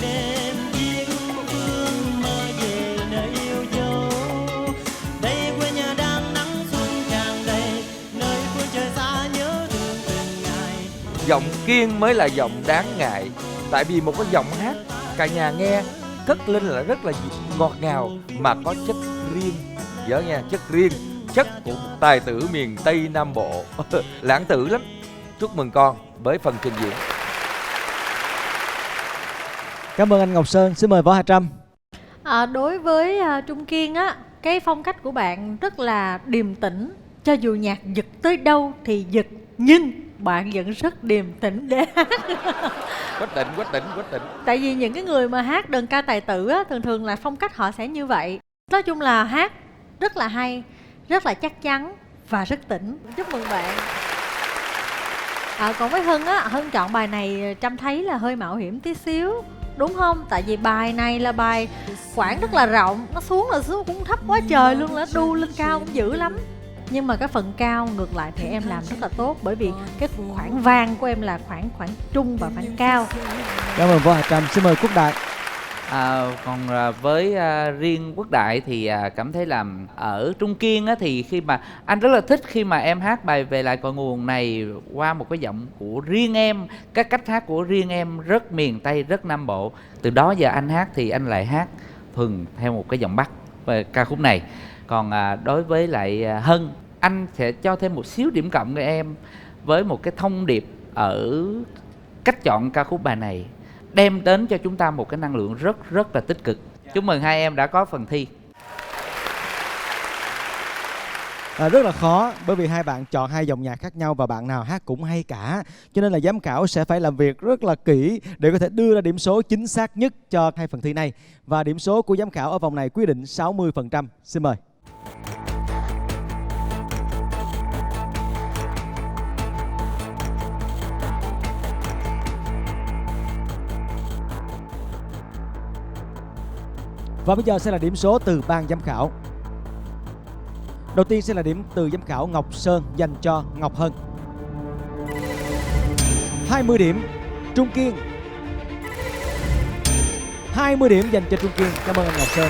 Đêm yên phương mơ về nơi yêu dấu. Đây quê nhà đang nắng xuân tràn đầy, nơi phương trời xa nhớ thương từng ngày. Giọng Kiên mới là giọng đáng ngại. Tại vì một cái giọng hát cả nhà nghe cất lên là rất là ngọt ngào mà có chất riêng. Nhớ nha, chất riêng, chất của một tài tử miền Tây Nam Bộ. Lãng tử lắm. Chúc mừng con với phần trình diễn. Cảm ơn anh Ngọc Sơn. Xin mời Võ Hà Trâm. Đối với Trung Kiên á, cái phong cách của bạn rất là điềm tĩnh. Cho dù nhạc giật tới đâu thì giật, nhưng bạn vẫn rất điềm tĩnh để hát. Quyết định. Tại vì những cái người mà hát đơn ca tài tử á, thường thường là phong cách họ sẽ như vậy. Nói chung là hát rất là hay, rất là chắc chắn và rất tỉnh. Chúc mừng bạn. Còn với Hân á, Hân chọn bài này Trâm thấy là hơi mạo hiểm tí xíu, đúng không? Tại vì bài này là bài quãng rất là rộng, nó xuống là xuống cũng thấp quá trời luôn, nó đu lên cao cũng dữ lắm. Nhưng mà cái phần cao ngược lại thì em làm rất là tốt, bởi vì cái khoảng vang của em là khoảng trung và khoảng cao. Cảm ơn Võ Hà Trâm. Xin mời Quốc Đại. Còn với riêng Quốc Đại thì cảm thấy là ở Trung Kiên á, thì khi mà anh rất là thích khi mà em hát bài Về Lại Cội Nguồn này qua một cái giọng của riêng em, các cách hát của riêng em rất miền Tây, rất Nam Bộ. Từ đó giờ anh hát thì anh lại hát thuần theo một cái giọng Bắc về ca khúc này. Còn đối với lại Hân, anh sẽ cho thêm một xíu điểm cộng cho em với một cái thông điệp ở cách chọn ca khúc bài này, đem đến cho chúng ta một cái năng lượng rất là tích cực. Chúc mừng hai em đã có phần thi. Rất là khó bởi vì hai bạn chọn hai dòng nhạc khác nhau và bạn nào hát cũng hay cả. Cho nên là giám khảo sẽ phải làm việc rất là kỹ để có thể đưa ra điểm số chính xác nhất cho hai phần thi này. Và điểm số của giám khảo ở vòng này quyết định 60%. Xin mời. Và bây giờ sẽ là điểm số từ ban giám khảo. Đầu tiên sẽ là điểm từ giám khảo Ngọc Sơn dành cho Ngọc Hân. 20 điểm Trung Kiên. 20 điểm dành cho Trung Kiên. Cảm ơn anh Ngọc Sơn.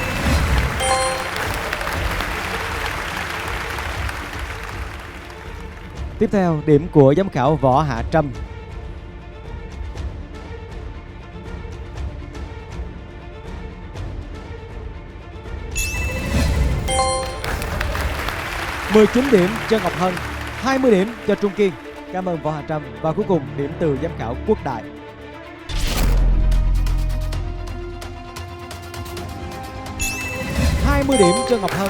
Tiếp theo điểm của giám khảo Võ Hạ Trâm. 19 điểm cho Ngọc Hân, 20 điểm cho Trung Kiên. Cảm ơn Võ Hà Trâm. Và cuối cùng điểm từ giám khảo Quốc Đại. $20 điểm cho Ngọc Hân.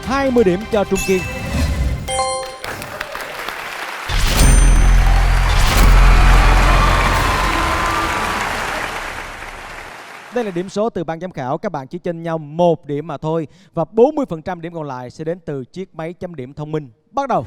$20 điểm cho Trung Kiên. Đây là điểm số từ ban giám khảo. Các bạn chỉ chênh nhau 1 điểm mà thôi. Và 40% điểm còn lại sẽ đến từ chiếc máy chấm điểm thông minh. Bắt đầu.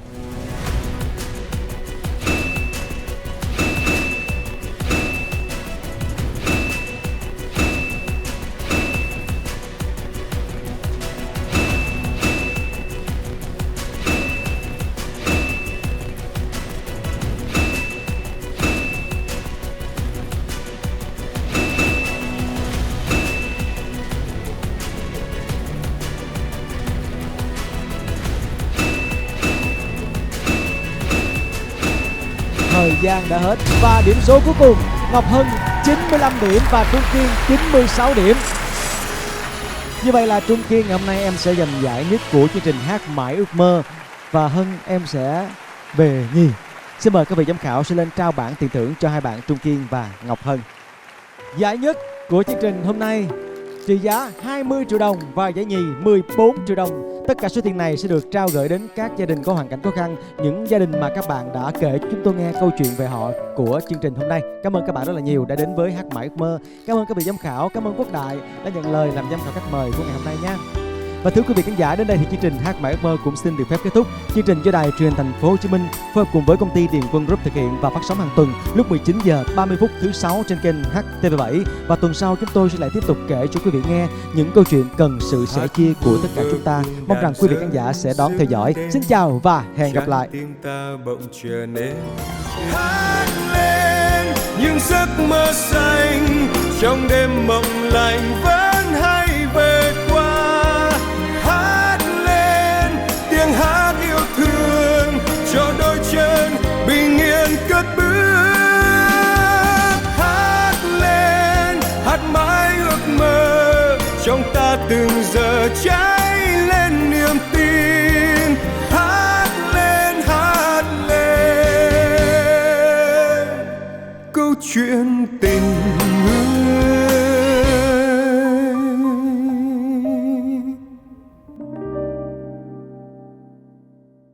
gian đã hết và điểm số cuối cùng Ngọc Hân 95 điểm và Trung Kiên 96 điểm. Như vậy là Trung Kiên ngày hôm nay em sẽ giành giải nhất của chương trình Hát Mãi Ước Mơ và Hân em sẽ về nhì. Xin mời các vị giám khảo sẽ lên trao bảng tiền thưởng cho hai bạn Trung Kiên và Ngọc Hân. Giải nhất của chương trình hôm nay trị giá 20 triệu đồng và giải nhì 14 triệu đồng. Tất cả số tiền này sẽ được trao gửi đến các gia đình có hoàn cảnh khó khăn, những gia đình mà các bạn đã kể cho chúng tôi nghe câu chuyện về họ của chương trình hôm nay. Cảm ơn các bạn rất là nhiều đã đến với Hát Mãi Ước Mơ. Cảm ơn các vị giám khảo, cảm ơn Quốc Đại đã nhận lời làm giám khảo khách mời của ngày hôm nay nha. Và thưa quý vị khán giả, đến đây thì chương trình Hát Mãi Ước Mơ cũng xin được phép kết thúc. Chương trình do Đài Truyền Thành phố Hồ Chí Minh phối hợp cùng với công ty Điền Quân Group thực hiện và phát sóng hàng tuần lúc 19 giờ 30 phút thứ 6 trên kênh HTV7. Và tuần sau chúng tôi sẽ lại tiếp tục kể cho quý vị nghe những câu chuyện cần sự sẻ chia của tất cả chúng ta. Mong rằng quý vị khán giả sẽ đón theo dõi. Xin chào và hẹn gặp lại. Hát lên những giấc mơ xanh trong đêm mộng lành vẫn hay về qua. Hát lên tiếng hát yêu thương cho đôi chân bình yên cất bước. Hát lên hát mãi ước mơ trong ta từng giờ cháy lên niềm tin. Hát lên câu chuyện tình